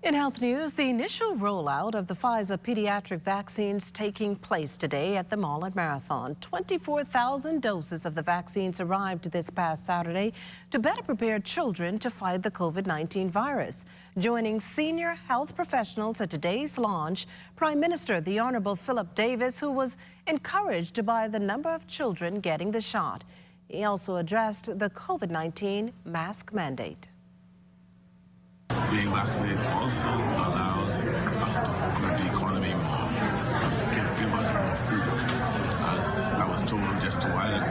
In health news, the initial rollout of the Pfizer pediatric vaccines taking place today at the Mall at Marathon. 24,000 doses of the vaccines arrived this past Saturday to better prepare children to fight the COVID-19 virus. Joining senior health professionals at today's launch, Prime Minister the Honorable Philip Davis, who was encouraged by the number of children getting the shot. He also addressed the COVID-19 mask mandate. Being vaccinated also allows us to open up the economy more, give us more freedom. As I was told just a while ago,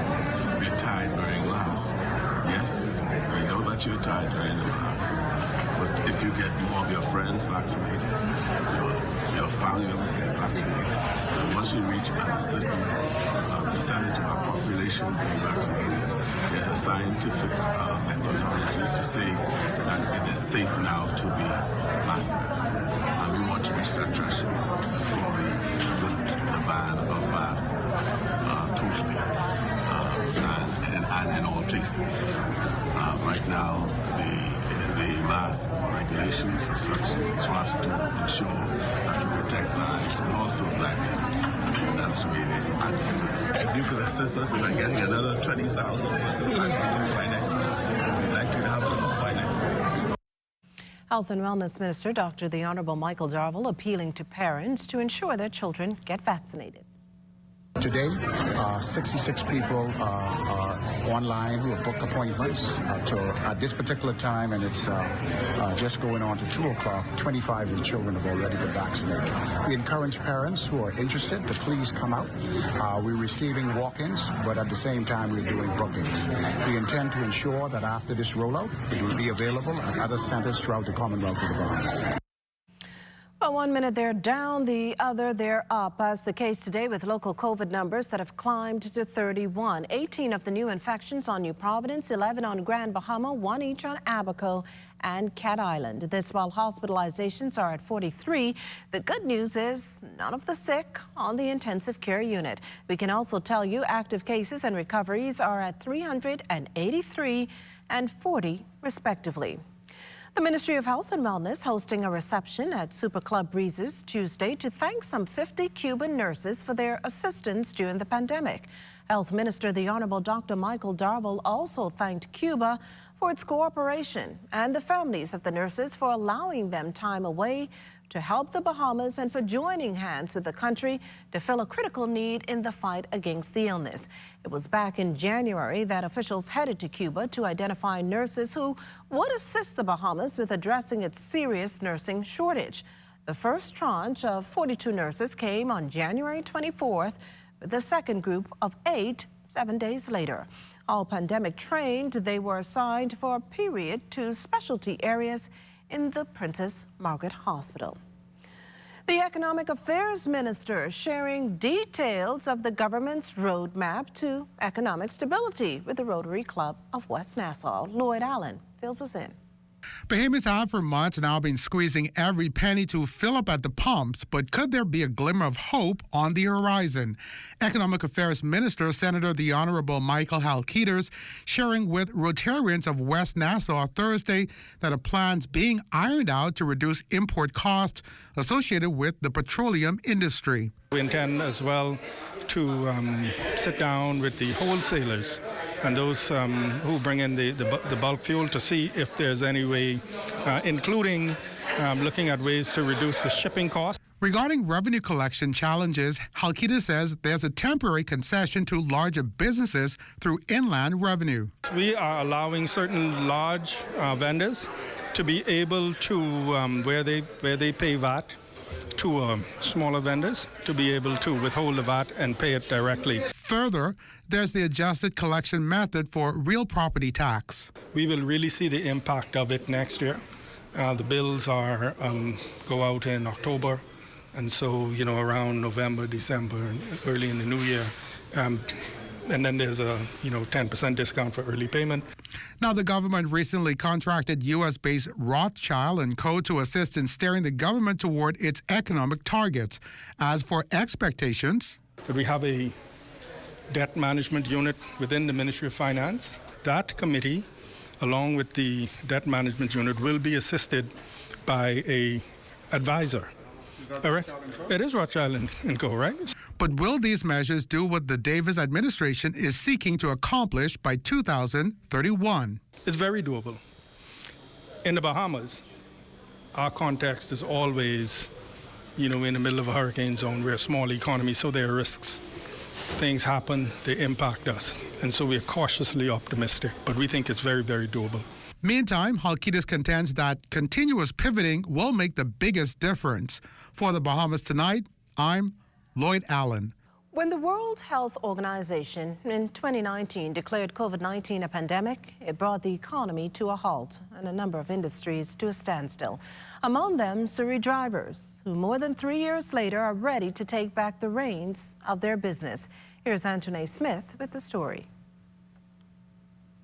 we're tired wearing masks. Yes, we know that you're tired wearing the mask, but if you get more of your friends vaccinated, your family members get vaccinated, and once you reach a certain percentage of our population being vaccinated, there's a scientific methodology to say that it is safe now to be maskless. And we want to reach that threshold before we lift the ban of masks totally and in all places. Right now, the mask regulations are such so as to ensure that we protect lives, but also livelihoods. That's the way it is understood. If you could assist us in getting another 20,000 person vaccinated by next week, we'd like to have enough by next week. Health and Wellness Minister Dr. the Honorable Michael Darville appealing to parents to ensure their children get vaccinated. Today, 66 people are online who have booked appointments at this particular time, and it's just going on to 2 o'clock. 25 of the children have already been vaccinated. We encourage parents who are interested to please come out. We're receiving walk-ins, but at the same time, we're doing bookings. We intend to ensure that after this rollout, it will be available at other centers throughout the Commonwealth of the Bahamas. Well, 1 minute they're down, the other they're up. As the case today with local COVID numbers that have climbed to 31. 18 of the new infections on New Providence, 11 on Grand Bahama, 1 each on Abaco and Cat Island. This while hospitalizations are at 43. The good news is none of the sick on the intensive care unit. We can also tell you active cases and recoveries are at 383 and 40 respectively. The Ministry of Health and Wellness hosting a reception at Super Club Breezes Tuesday to thank some 50 Cuban nurses for their assistance during the pandemic. Health Minister the Honorable Dr. Michael Darville also thanked Cuba for its cooperation and the families of the nurses for allowing them time away to help the Bahamas and for joining hands with the country to fill a critical need in the fight against the illness. It was back in January that officials headed to Cuba to identify nurses who would assist the Bahamas with addressing its serious nursing shortage. The first tranche of 42 nurses came on January 24th, with the second group of 8 7 days later. All pandemic trained, they were assigned for a period to specialty areas in the Princess Margaret Hospital. The Economic Affairs Minister sharing details of the government's roadmap to economic stability with the Rotary Club of West Nassau. Lloyd Allen fills us in. Bahamians have for months now been squeezing every penny to fill up at the pumps, but could there be a glimmer of hope on the horizon? Economic Affairs Minister Senator the Honorable Michael Halketers sharing with Rotarians of West Nassau Thursday that a plan's being ironed out to reduce import costs associated with the petroleum industry. We intend as well to sit down with the wholesalers and those who bring in the bulk fuel to see if there's any way, including looking at ways to reduce the shipping costs. Regarding revenue collection challenges, Halketers says there's a temporary concession to larger businesses through inland revenue. We are allowing certain large vendors to be able to, where they pay VAT, to smaller vendors to be able to withhold the VAT and pay it directly. Further, there's the adjusted collection method for real property tax. We will really see the impact of it next year. The bills are go out in October, and so around November, December, and early in the new year. And then there's a 10% discount for early payment. Now, the government recently contracted U.S.-based Rothschild & Co. to assist in steering the government toward its economic targets. As for expectations, we have a debt management unit within the Ministry of Finance. That committee, along with the debt management unit, will be assisted by a advisor. Is that all right? It is Rothschild & Co., right? But will these measures do what the Davis administration is seeking to accomplish by 2031? It's very doable. In the Bahamas, our context is always, in the middle of a hurricane zone. We're a small economy, so there are risks. Things happen, they impact us. And so we're cautiously optimistic, but we think it's very, very doable. Meantime, Halketers contends that continuous pivoting will make the biggest difference. For the Bahamas Tonight, I'm Lloyd Allen. When the World Health Organization in 2019 declared COVID-19 a pandemic, it brought the economy to a halt and a number of industries to a standstill. Among them, Surrey drivers, who more than 3 years later are ready to take back the reins of their business. Here's Anthony Smith with the story.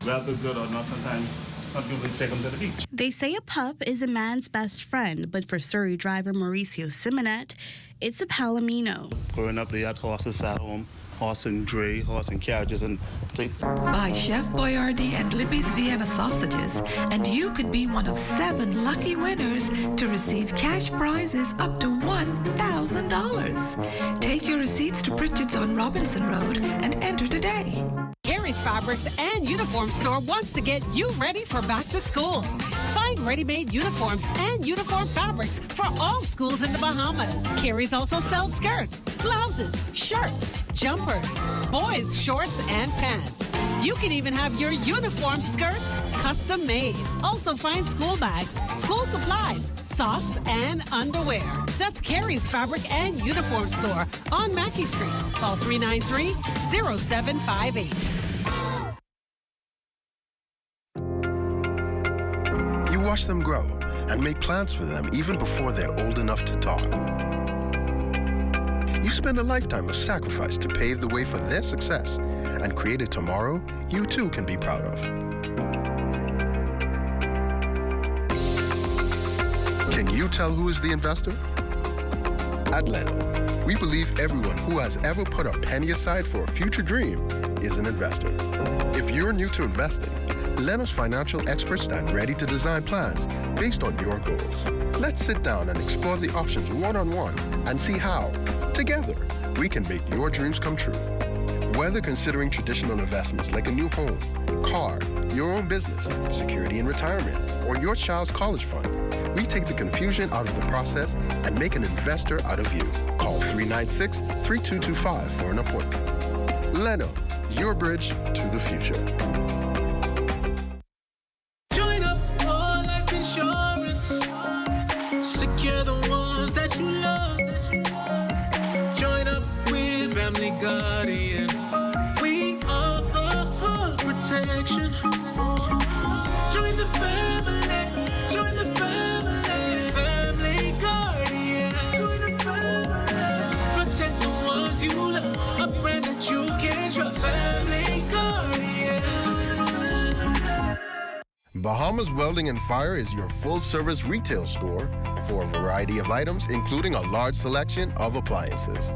Well, good or not, sometimes some people take them to the beach. They say a pup is a man's best friend, but for Surrey driver Mauricio Simonet, it's a palomino. Growing up, they had horses at home, horse and dray, horse and carriages, and things. Buy Chef Boyardee and Libby's Vienna sausages, and you could be one of 7 lucky winners to receive cash prizes up to $1,000. Take your receipts to Pritchard's on Robinson Road and enter today. Carey's Fabrics and Uniform Store wants to get you ready for back to school. Find ready-made uniforms and uniform fabrics for all schools in the Bahamas. Carey's also sells skirts, blouses, shirts, jumpers, boys' shorts, and pants. You can even have your uniform skirts custom made. Also find school bags, school supplies, socks, and underwear. That's Carey's Fabric and Uniform Store on Mackey Street. Call 393-0758. You watch them grow and make plans for them even before they're old enough to talk. You spend a lifetime of sacrifice to pave the way for their success and create a tomorrow you too can be proud of. Can you tell who is the investor? At Leno, we believe everyone who has ever put a penny aside for a future dream is an investor. If you're new to investing, Leno's financial experts stand ready to design plans based on your goals. Let's sit down and explore the options one-on-one and see how, together, we can make your dreams come true. Whether considering traditional investments like a new home, car, your own business, security in retirement, or your child's college fund, we take the confusion out of the process and make an investor out of you. Call 396-3225 for an appointment. Leno, your bridge to the future. Join up for life insurance. Secure the ones that you love. Join up with Family Guardian. We offer full protection. Join the family. Join the family. Family Guardian. Protect the ones you love. A friend that you can trust. Family Guardian. Bahamas Welding and Fire is your full-service retail store for a variety of items, including a large selection of appliances.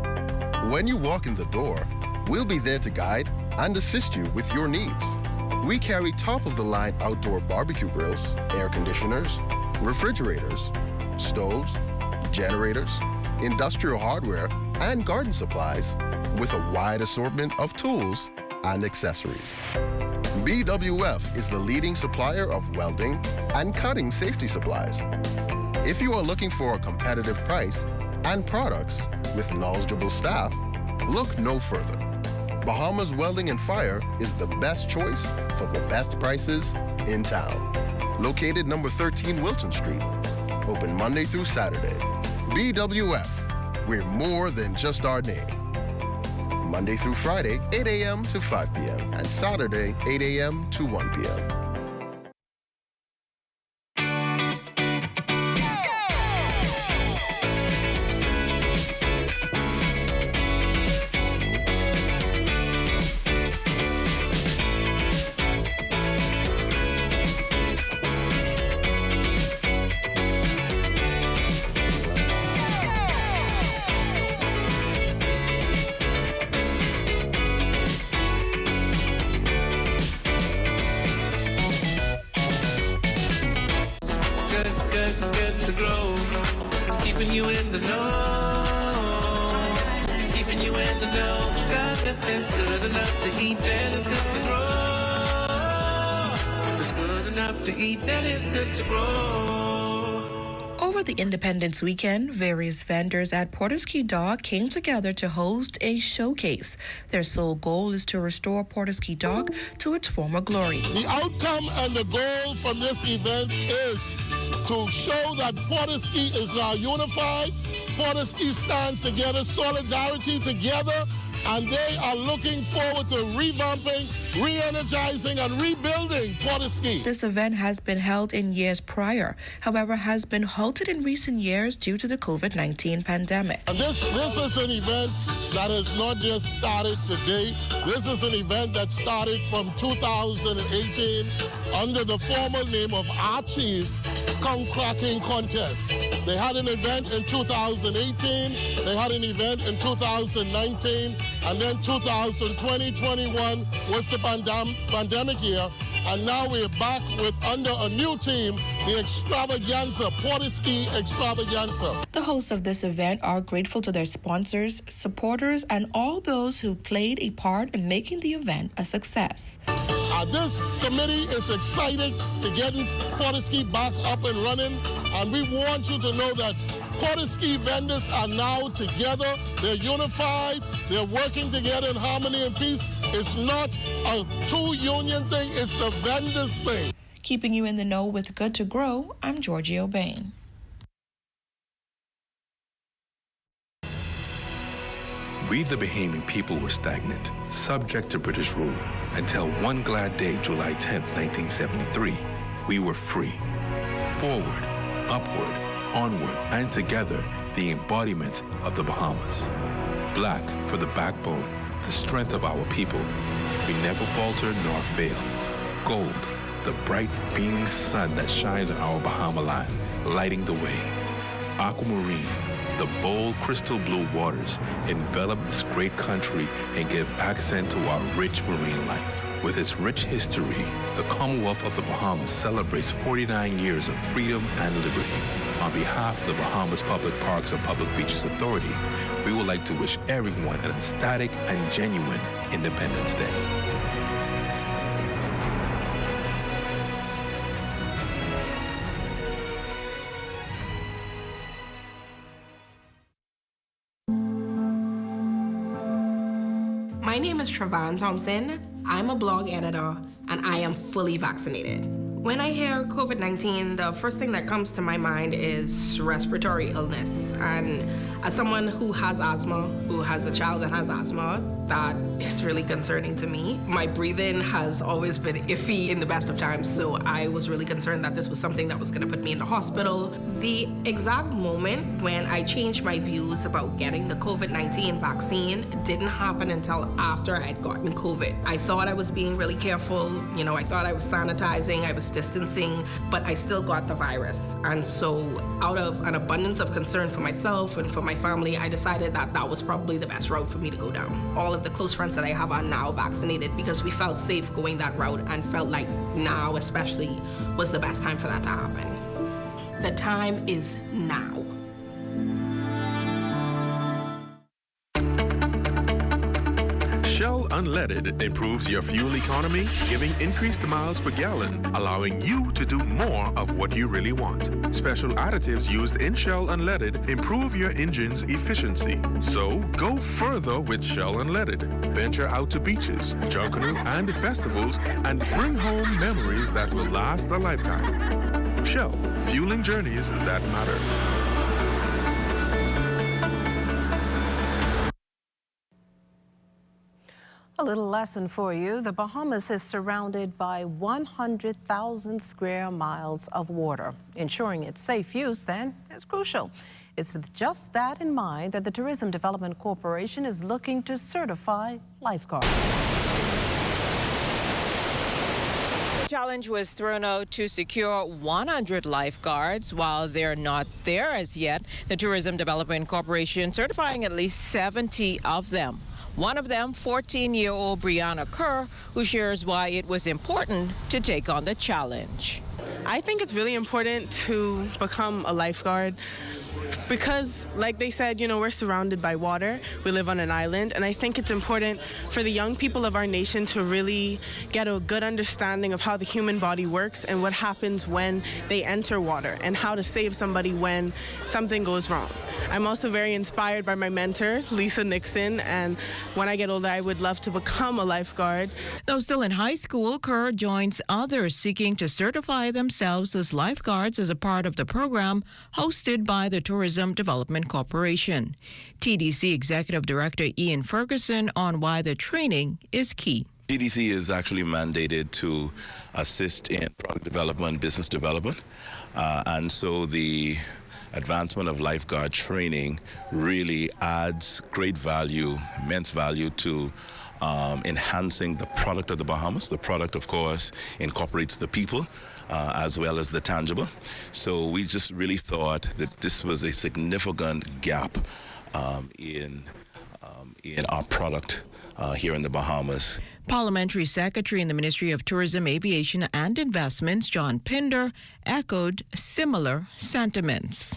When you walk in the door, we'll be there to guide and assist you with your needs. We carry top-of-the-line outdoor barbecue grills, air conditioners, refrigerators, stoves, generators, industrial hardware, and garden supplies with a wide assortment of tools and accessories. BWF is the leading supplier of welding and cutting safety supplies. If you are looking for a competitive price and products with knowledgeable staff, look no further. Bahamas Welding and Fire is the best choice for the best prices in town. Located number 13 Wilton Street. Open Monday through Saturday. BWF, we're more than just our name. Monday through Friday, 8 a.m. to 5 p.m. and Saturday, 8 a.m. to 1 p.m. Good to grow. Keeping you in the know. Keeping you in the know. God, if it's good enough to eat, then it's good to grow. If it's good enough to eat, then it's good to grow. Over the Independence weekend, various vendors at Porto Ski Dock came together to host a showcase. Their sole goal is to restore Porto Ski Dock to its former glory. The outcome and the goal from this event is to show that Porto Ski is now unified. Porto Ski stands together, solidarity together, and they are looking forward to revamping, re-energizing, and rebuilding Porto Ski. This event has been held in years prior, however, has been halted in recent years due to the COVID-19 pandemic. And this is an event that has not just started today. This is an event that started from 2018 under the formal name of Archie's Come Cracking Contest. They had an event in 2018, they had an event in 2019, and then 2020-21 was the pandemic year, and now we're back with under a new team, the Extravaganza, Porto Ski Extravaganza. The hosts of this event are grateful to their sponsors, supporters, and all those who played a part in making the event a success. This committee is excited to get Porto Ski back up and running, and we want you to know that Porto Ski vendors are now together. They're unified. They're working together in harmony and peace. It's not a two-union thing. It's the vendors thing. Keeping you in the know with Good to Grow, I'm Georgie O'Bain. We, the Bahamian people, were stagnant, subject to British rule, until one glad day, July 10th, 1973, we were free. Forward, upward, onward, and together, the embodiment of the Bahamas. Black for the backbone, the strength of our people. We never falter nor fail. Gold, the bright beaming sun that shines on our Bahama land. lighting the way. Aquamarine, the bold crystal blue waters, envelop this great country and give accent to our rich marine life. With its rich history, the Commonwealth of the Bahamas celebrates 49 years of freedom and liberty. On behalf of the Bahamas Public Parks and Public Beaches Authority, we would like to wish everyone an ecstatic and genuine Independence Day. My name is Trevan Thompson. I'm a blog editor, and I am fully vaccinated. When I hear COVID-19, the first thing that comes to my mind is respiratory illness. And as someone who has asthma, who has a child that has asthma, that is really concerning to me. My breathing has always been iffy in the best of times, so I was really concerned that this was something that was gonna put me in the hospital. The exact moment when I changed my views about getting the COVID-19 vaccine didn't happen until after I'd gotten COVID. I thought I was being really careful, I thought I was sanitizing, I was distancing, but I still got the virus. And so out of an abundance of concern for myself and for my family, I decided that that was probably the best route for me to go down. All of the close friends that I have are now vaccinated because we felt safe going that route and felt like now especially was the best time for that to happen. The time is now. Shell Unleaded improves your fuel economy, giving increased miles per gallon, allowing you to do more of what you really want. Special additives used in Shell Unleaded improve your engine's efficiency. So go further with Shell Unleaded. Venture out to beaches, Junkanoo, and festivals and bring home memories that will last a lifetime. Shell, fueling journeys that matter. A little lesson for you. The Bahamas is surrounded by 100,000 square miles of water. Ensuring its safe use, then, is crucial. It's with just that in mind that the Tourism Development Corporation is looking to certify Lifeguard. Challenge was thrown out to secure 100 lifeguards. While they're not there as yet, the Tourism Development Corporation certifying at least 70 of them. One of them, 14-year-old Brianna Kerr, who shares why it was important to take on the challenge. I think it's really important to become a lifeguard because, like they said, we're surrounded by water. We live on an island, and I think it's important for the young people of our nation to really get a good understanding of how the human body works and what happens when they enter water and how to save somebody when something goes wrong. I'm also very inspired by my mentor, Lisa Nixon, and when I get older, I would love to become a lifeguard. Though still in high school, Kerr joins others seeking to certify themselves as lifeguards as a part of the program hosted by the Tourism Development Corporation. TDC Executive Director Ian Ferguson on why the training is key. TDC is actually mandated to assist in product development, business development, and so the advancement of lifeguard training really adds great value, immense value to enhancing the product of the Bahamas. The product, of course, incorporates the people as well as the tangible. So we just really thought that this was a significant gap in our product here in the Bahamas. Parliamentary Secretary in the Ministry of Tourism, Aviation and Investments, John Pinder, echoed similar sentiments.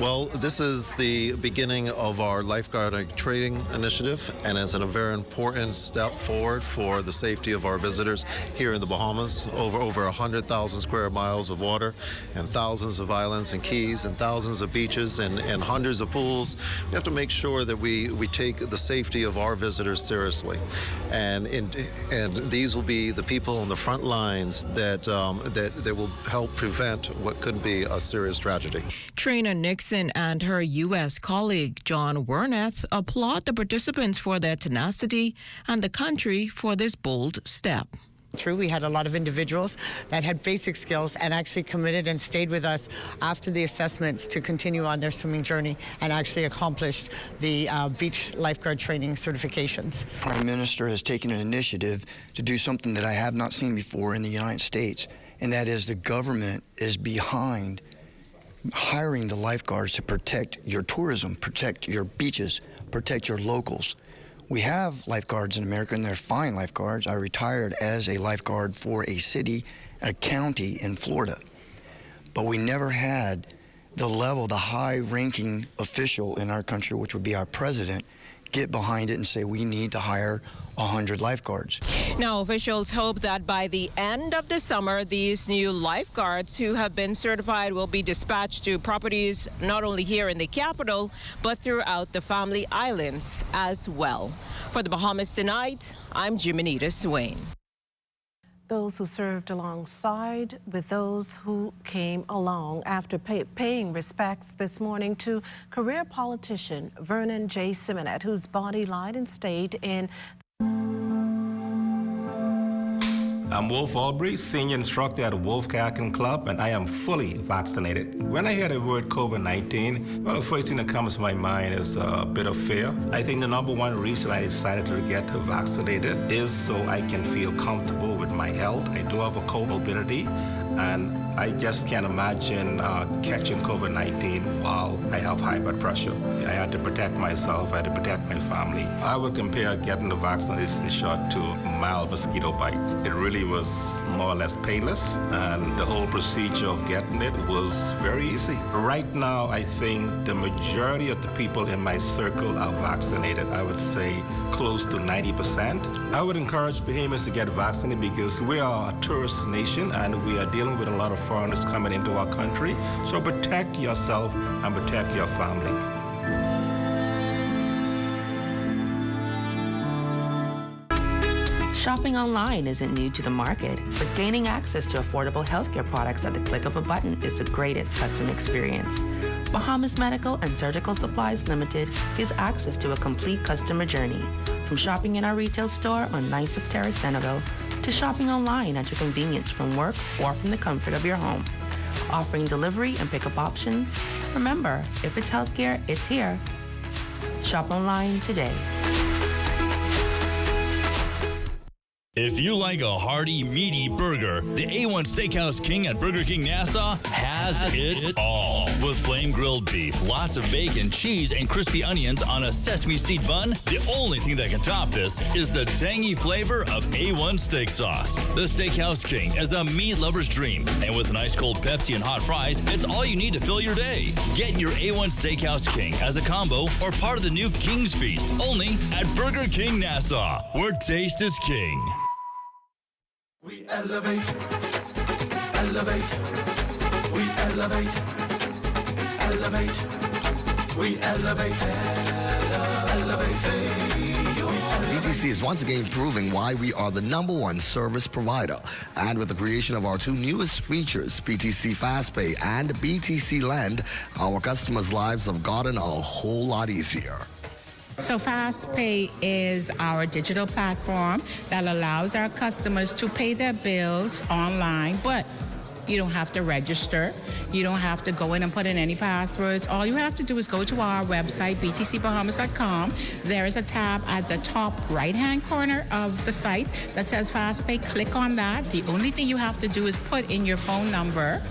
Well, this is the beginning of our lifeguard training initiative, and it's a very important step forward for the safety of our visitors here in the Bahamas. Over 100,000 square miles of water and thousands of islands and keys and thousands of beaches and hundreds of pools. We have to make sure that we take the safety of our visitors seriously. And these will be the people on the front lines that will help prevent what could be a serious tragedy. Trainer Nixon and her U.S. colleague John Werneth applaud the participants for their tenacity and the country for this bold step. True, we had a lot of individuals that had basic skills and actually committed and stayed with us after the assessments to continue on their swimming journey and actually accomplished the beach lifeguard training certifications. Prime Minister has taken an initiative to do something that I have not seen before in the United States, and that is the government is behind hiring the lifeguards to protect your tourism, protect your beaches, protect your locals. We have lifeguards in America, and they're fine lifeguards. I retired as a lifeguard for a city, a county in Florida. But we never had the level, the high-ranking official in our country, which would be our president, get behind it and say we need to hire 100 lifeguards. Now, officials hope that by the end of the summer, these new lifeguards who have been certified will be dispatched to properties not only here in the capital, but throughout the Family Islands as well. For the Bahamas Tonight, I'm Jimenita Swain. Those who served alongside with those who came along after paying respects this morning to career politician Vernon J. Simonet, whose body lied in state in... I'm Wolf Albury, senior instructor at Wolf Kayaking Club, and I am fully vaccinated. When I hear the word COVID-19, well, the first thing that comes to my mind is a bit of fear. I think the number one reason I decided to get vaccinated is so I can feel comfortable with my health. I do have a comorbidity, and I just can't imagine catching COVID-19 while I have high blood pressure. I had to protect myself, I had to protect my family. I would compare getting the vaccination shot to a mild mosquito bite. It really was more or less painless, and the whole procedure of getting it was very easy. Right now, I think the majority of the people in my circle are vaccinated. I would say close to 90%. I would encourage Bahamians to get vaccinated because we are a tourist nation and we are dealing with a lot of foreigners coming into our country. So protect yourself and protect your family. Shopping online isn't new to the market, but gaining access to affordable healthcare products at the click of a button is the greatest customer experience. Bahamas Medical and Surgical Supplies Limited gives access to a complete customer journey, from shopping in our retail store on 9th Terrace, Pineville, to shopping online at your convenience from work or from the comfort of your home. Offering delivery and pickup options. Remember, if it's healthcare, it's here. Shop online today. If you like a hearty, meaty burger, the A1 Steakhouse King at Burger King Nassau has it all. With flame-grilled beef, lots of bacon, cheese, and crispy onions on a sesame seed bun, the only thing that can top this is the tangy flavor of A1 steak sauce. The Steakhouse King is a meat lover's dream, and with an ice-cold Pepsi and hot fries, it's all you need to fill your day. Get your A1 Steakhouse King as a combo or part of the new King's Feast, only at Burger King Nassau, where taste is king. We elevate, elevate, we elevate, elevate, we elevate, elevate. BTC is once again proving why we are the #1 service provider. And with the creation of our two newest features, BTC FastPay and BTC Lend, our customers' lives have gotten a whole lot easier. So FastPay is our digital platform that allows our customers to pay their bills online, but you don't have to register. You don't have to go in and put in any passwords. All you have to do is go to our website, btcbahamas.com. There is a tab at the top right-hand corner of the site that says FastPay. Click on that. The only thing you have to do is put in your phone number,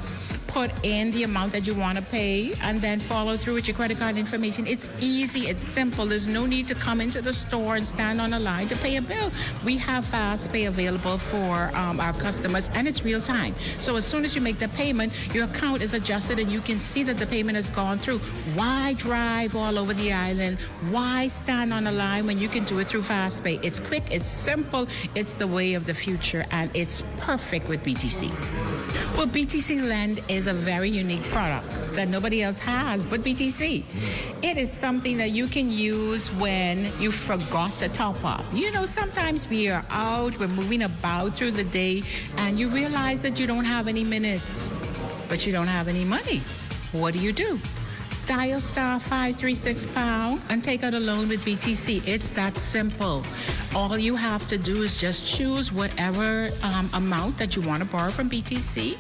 put in the amount that you want to pay, and then follow through with your credit card information. It's easy, it's simple. There's no need to come into the store and stand on a line to pay a bill. We have FastPay available for our customers, and it's real time. So as soon as you make the payment, your account is adjusted and you can see that the payment has gone through. Why drive all over the island? Why stand on a line when you can do it through FastPay? It's quick, it's simple, it's the way of the future, and it's perfect with BTC. Well, BTC Lend is a very unique product that nobody else has but BTC. It is something that you can use when you forgot to top up. You know, sometimes we are out, we're moving about through the day, and you realize that you don't have any minutes, but you don't have any money. What do? Dial *536# and take out a loan with BTC. It's that simple. All you have to do is just choose whatever amount that you want to borrow from BTC.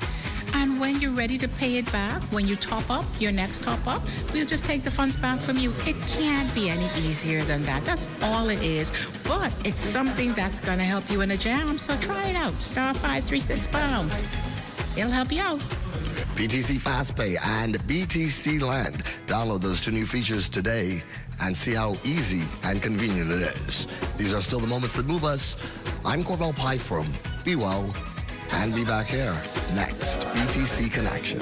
And when you're ready to pay it back, when you top up, your next top up, we'll just take the funds back from you. It can't be any easier than that. That's all it is. But it's something that's going to help you in a jam, so try it out. *536#. It'll help you out. BTC FastPay and BTC Land. Download those two new features today and see how easy and convenient it is. These are still the moments that move us. I'm Corbell Pike from Be Well and be back here next. BTC Connection.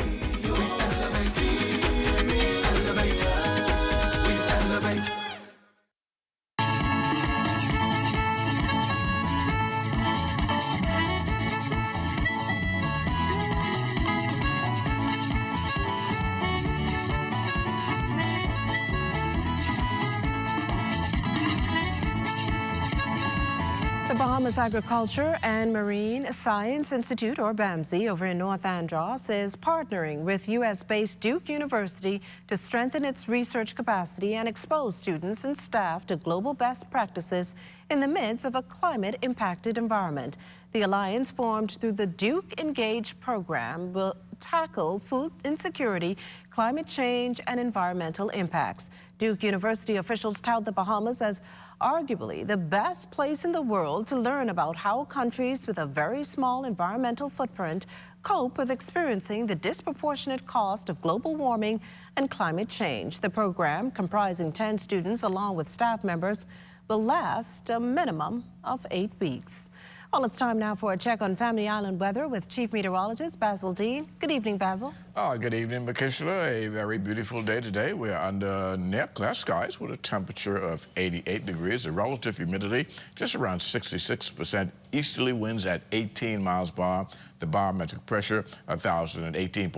The Bahamas Agriculture and Marine Science Institute, or BAMSI, over in North Andros, is partnering with U.S.-based Duke University to strengthen its research capacity and expose students and staff to global best practices in the midst of a climate-impacted environment. The alliance, formed through the Duke Engage program, will tackle food insecurity, climate change, and environmental impacts. Duke University officials tout the Bahamas as arguably the best place in the world to learn about how countries with a very small environmental footprint cope with experiencing the disproportionate cost of global warming and climate change. The program, comprising 10 students along with staff members, will last a minimum of 8 weeks. Well, it's time now for a check on Family Island weather with Chief Meteorologist Basil Dean. Good evening, Basil. Good evening, Makishla. A very beautiful day today. We're under near clear skies with a temperature of 88 degrees, the relative humidity just around 66%, easterly winds at 18 miles per hour, the barometric pressure 1,018.7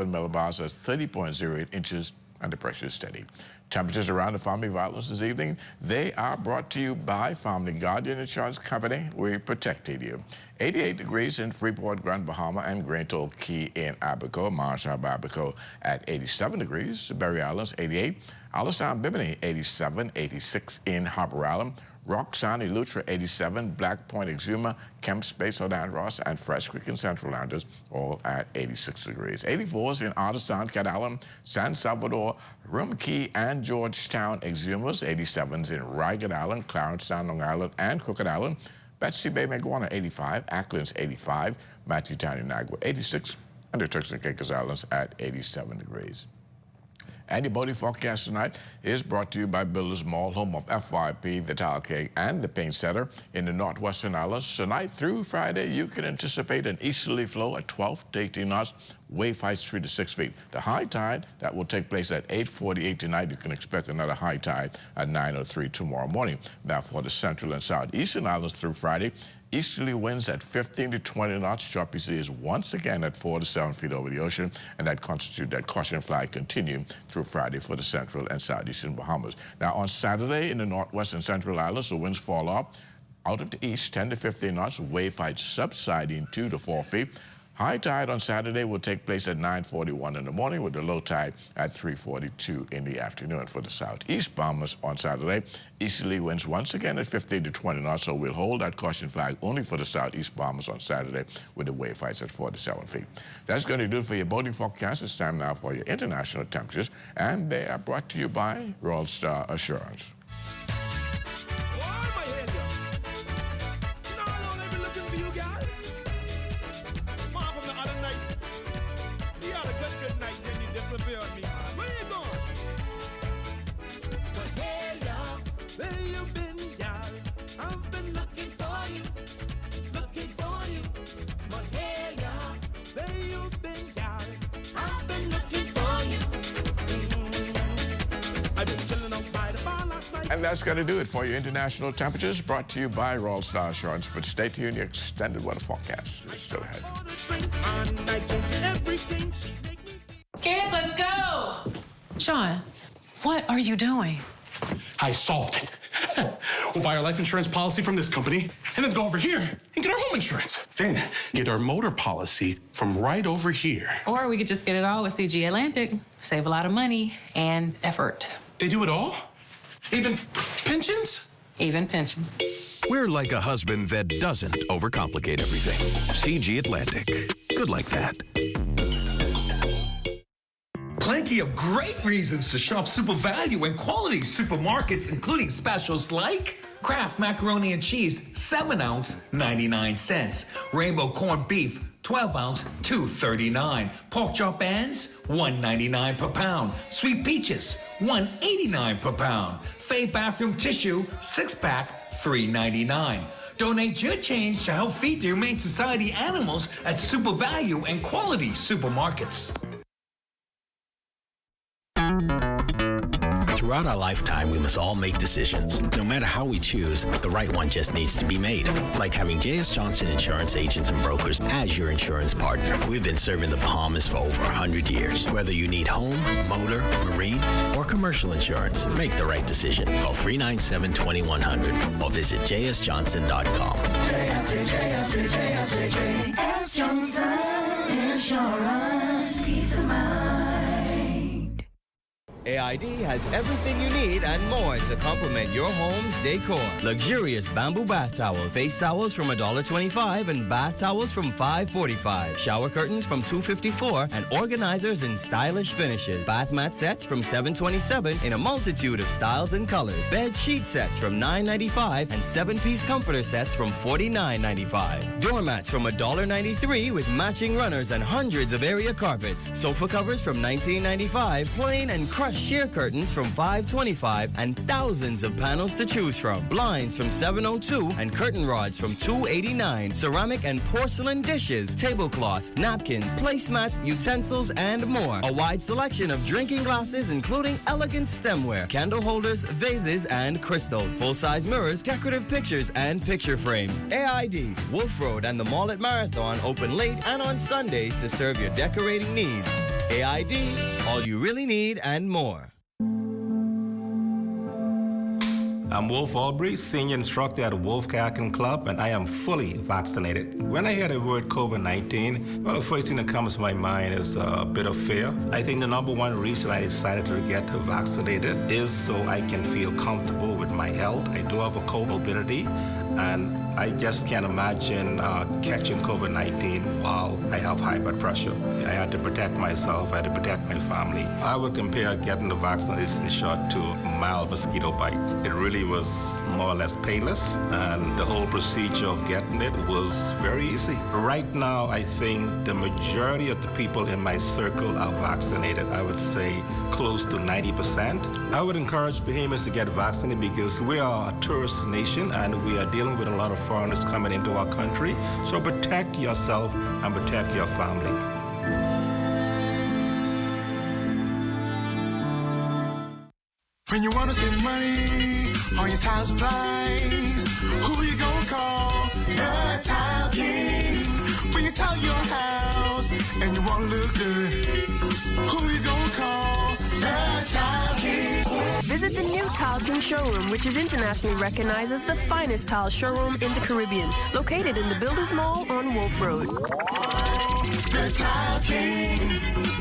millibars, that's 30.08 inches, and the pressure is steady. Temperatures around the family violence this evening, they are brought to you by Family Guardian Insurance Company. We protected you. 88 degrees in Freeport, Grand Bahama, and Grand Toll Key in Abaco, Marshall Abaco at 87 degrees, Berry Islands 88, Allenstown, Bimini 87, 86 in Harper Island, Roxanne, Eleuthera 87, Black Point, Exuma, Kemp Space, Andros, and Fresh Creek and Central Landers, all at 86 degrees. 84s in Artistown, Cat Island, San Salvador, Rum Key, and Georgetown, Exumas. 87s in Ragged Island, Clarencetown, Long Island, and Crooked Island. Betsy Bay, Maguana 85, Acklands 85, Matthewtown, Inagua 86, and the Turks and Caicos Islands at 87 degrees. And your boating forecast tonight is brought to you by Builders Mall, home of FYP, the Tile Cake, and the Paint Center in the Northwestern Islands. Tonight through Friday, you can anticipate an easterly flow at 12 to 18 knots, wave heights 3 to 6 feet. The high tide, that will take place at 8:48 tonight. You can expect another high tide at 9:03 tomorrow morning. Now for the central and southeastern islands through Friday, easterly winds at 15 to 20 knots. Choppy seas once again at 4 to 7 feet over the ocean, and that constitutes that caution flag continue through Friday for the central and southeastern Bahamas. Now on Saturday in the northwest and central islands, the winds fall off out of the east, 10 to 15 knots, wave height subsiding 2 to 4 feet. High tide on Saturday will take place at 9:41 in the morning, with the low tide at 3:42 in the afternoon. For the southeast Bahamas on Saturday, easterly winds once again at 15 to 20 knots, so we'll hold that caution flag only for the southeast Bahamas on Saturday, with the wave heights at 4 to 7 feet. That's going to do it for your boating forecast. It's time now for your international temperatures, and they are brought to you by Royal Star Assurance. And that's going to do it for your international temperatures, brought to you by Royal Star Assurance. But stay tuned, your extended weather forecast is still ahead. Kids, let's go! Sean, what are you doing? I solved it. We'll buy our life insurance policy from this company and then go over here and get our home insurance. Then get our motor policy from right over here. Or we could just get it all with CG Atlantic. Save a lot of money and effort. They do it all? Even pensions? Even pensions. We're like a husband that doesn't overcomplicate everything. CG Atlantic. Good like that. Plenty of great reasons to shop Super Value and quality supermarkets, including specials like Kraft macaroni and cheese, 7 ounce, 99 cents. Rainbow corned beef, 12-ounce, $2.39. Pork chop bands, $1.99 per pound. Sweet peaches, $1.89 per pound. Fay bathroom tissue, 6-pack, $3.99. Donate your change to help feed the Humane Society animals at Super Value and Quality Supermarkets. Throughout our lifetime, we must all make decisions. No matter how we choose, the right one just needs to be made. Like having J.S. Johnson Insurance Agents and Brokers as your insurance partner. We've been serving the Bahamas for over 100 years. Whether you need home, motor, marine, or commercial insurance, make the right decision. Call 397-2100 or visit jsjohnson.com. JS Johnson Insurance. Peace of mind. AID has everything you need and more to complement your home's decor. Luxurious bamboo bath towels, face towels from $1.25 and bath towels from $5.45. Shower curtains from $2.54 and organizers in stylish finishes. Bath mat sets from $7.27 in a multitude of styles and colors. Bed sheet sets from $9.95 and 7-piece comforter sets from $49.95. Doormats from $1.93 with matching runners and hundreds of area carpets. Sofa covers from $19.95, plain and crushed sheer curtains from $5.25 and thousands of panels to choose from. Blinds from $7.02 and curtain rods from $2.89. Ceramic and porcelain dishes, tablecloths, napkins, placemats, utensils, and more. A wide selection of drinking glasses, including elegant stemware, candle holders, vases, and crystal. Full-size mirrors, decorative pictures, and picture frames. AID, Wolf Road, and the Mall at Marathon open late and on Sundays to serve your decorating needs. AID, all you really need and more. I'm Wolf Aubrey, senior instructor at Wolf Kayaking Club, and I am fully vaccinated. When I hear the word COVID-19, well, the first thing that comes to my mind is a bit of fear. I think the number one reason I decided to get vaccinated is so I can feel comfortable with my health. I do have a comorbidity, and I just can't imagine catching COVID-19 while I have high blood pressure. I had to protect myself, I had to protect my family. I would compare getting the vaccination shot to a mild mosquito bite. It really was more or less painless, and the whole procedure of getting it was very easy. Right now, I think the majority of the people in my circle are vaccinated. I would say close to 90%. I would encourage Bahamians to get vaccinated because we are a tourist nation and we are dealing with a lot of foreigners coming into our country. So protect yourself and protect your family. When you wanna save money on your tile supplies, who you gonna call? The Tile King. When you tile your house and you wanna look good, who you gonna call? The Tile King. Visit the new Tile King showroom, which is internationally recognized as the finest tile showroom in the Caribbean, located in the Builders Mall on Wolf Road. The Tile King.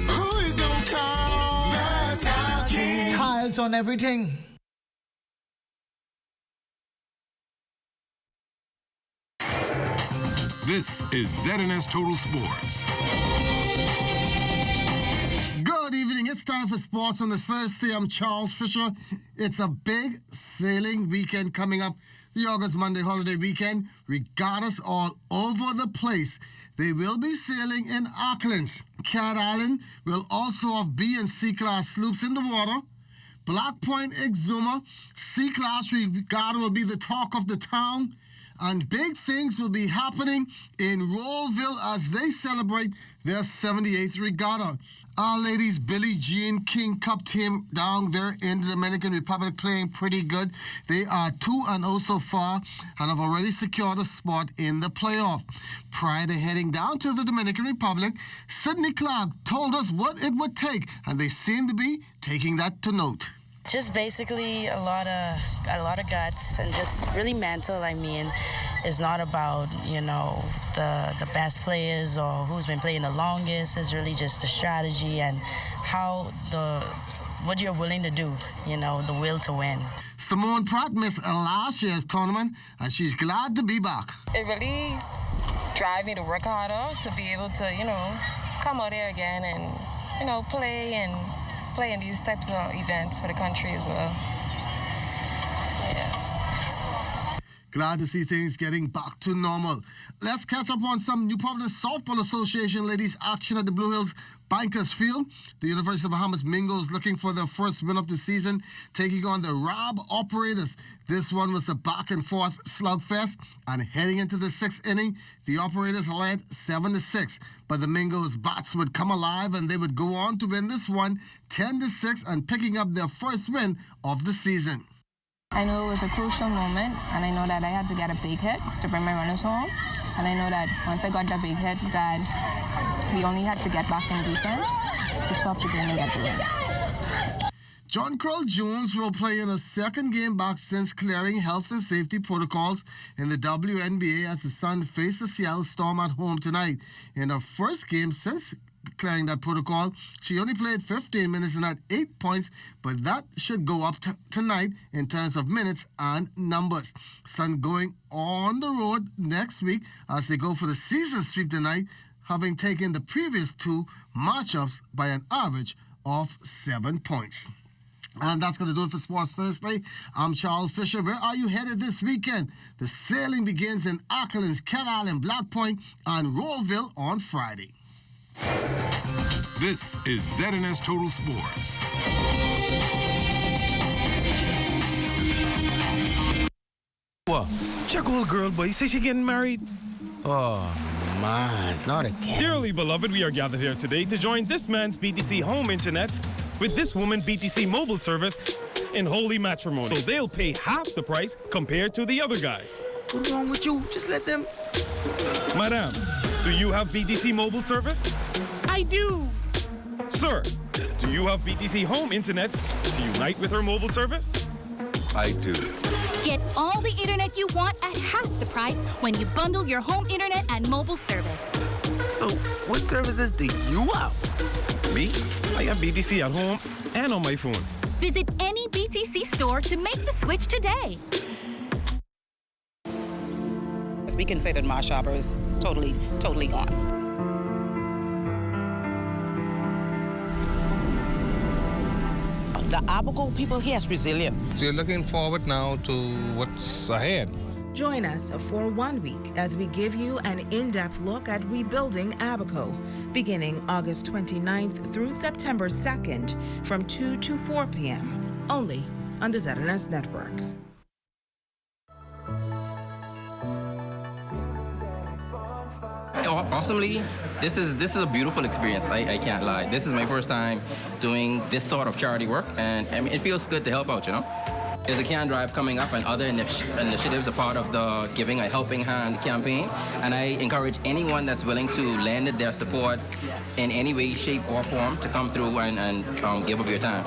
Who you gonna call? The Tile King. Tiles on everything. This is ZNS Total Sports. Good evening. It's time for sports on the Thursday. I'm Charles Fisher. It's a big sailing weekend coming up. The August Monday holiday weekend. Regattas all over the place. They will be sailing in Auckland. Cat Island will also have B and C class sloops in the water. Black Point Exuma C-Class Regatta will be the talk of the town. And big things will be happening in Rollville as they celebrate their 78th regatta. Our ladies' Billie Jean King Cup team down there in the Dominican Republic playing pretty good. They are 2-0 so far and have already secured a spot in the playoff. Prior to heading down to the Dominican Republic, Sydney Clark told us what it would take, and they seem to be taking that to note. Just basically a lot of guts and just really mental. I mean, it's not about, you know, the best players or who's been playing the longest. It's really just the strategy and what you're willing to do, you know, the will to win. Simone Pratt missed last year's tournament and she's glad to be back. It really drives me to work harder, to be able to, you know, come out there again and, you know, play in these types of events for the country as well. Yeah. Glad to see things getting back to normal. Let's catch up on some New Providence Softball Association ladies action at the Blue Hills Bankers Field. The University of Bahamas Mingos looking for their first win of the season, taking on the Rob Operators. This one was a back-and-forth slugfest, and heading into the sixth inning, the Operators led 7-6. But the Mingos bats would come alive, and they would go on to win this one 10-6 and picking up their first win of the season. I know it was a crucial moment, and I know that I had to get a big hit to bring my runners home. And I know that once I got that big hit, that we only had to get back in defense to stop the game and get the win. John Krell Jones will play in a second game back since clearing health and safety protocols in the WNBA as the Sun face the Seattle Storm at home tonight. In her first game since clearing that protocol, she only played 15 minutes and had 8 points, but that should go up tonight in terms of minutes and numbers. Sun going on the road next week as they go for the season sweep tonight, having taken the previous two matchups by an average of 7 points. And that's going to do it for Sports Thursday. I'm Charles Fisher. Where are you headed this weekend? The sailing begins in Acklins, Cat Island, Black Point, and Rollville on Friday. This is ZNS Total Sports. What? Check old girl, boy. You say she getting married? Oh, man, not again. Dearly beloved, we are gathered here today to join this man's BTC home internet with this woman BTC mobile service in holy matrimony. So they'll pay half the price compared to the other guys. What's wrong with you? Just let them... Madam, do you have BTC mobile service? I do. Sir, do you have BTC home internet to unite with her mobile service? I do. Get all the internet you want at half the price when you bundle your home internet and mobile service. So, what services do you have? Me? I have BTC at home and on my phone. Visit any BTC store to make the switch today. We considered my shoppers totally gone. The Abaco people here is resilient. So you're looking forward now to what's ahead. Join us for 1 week as we give you an in-depth look at rebuilding Abaco, beginning August 29th through September 2nd from 2 to 4 p.m., only on the ZNS Network. Awesomely, this is a beautiful experience. I can't lie. This is my first time doing this sort of charity work, and I mean, it feels good to help out, you know? There's a can drive coming up, and other initiatives are part of the Giving a Helping Hand campaign, and I encourage anyone that's willing to lend their support in any way, shape, or form to come through and give of your time.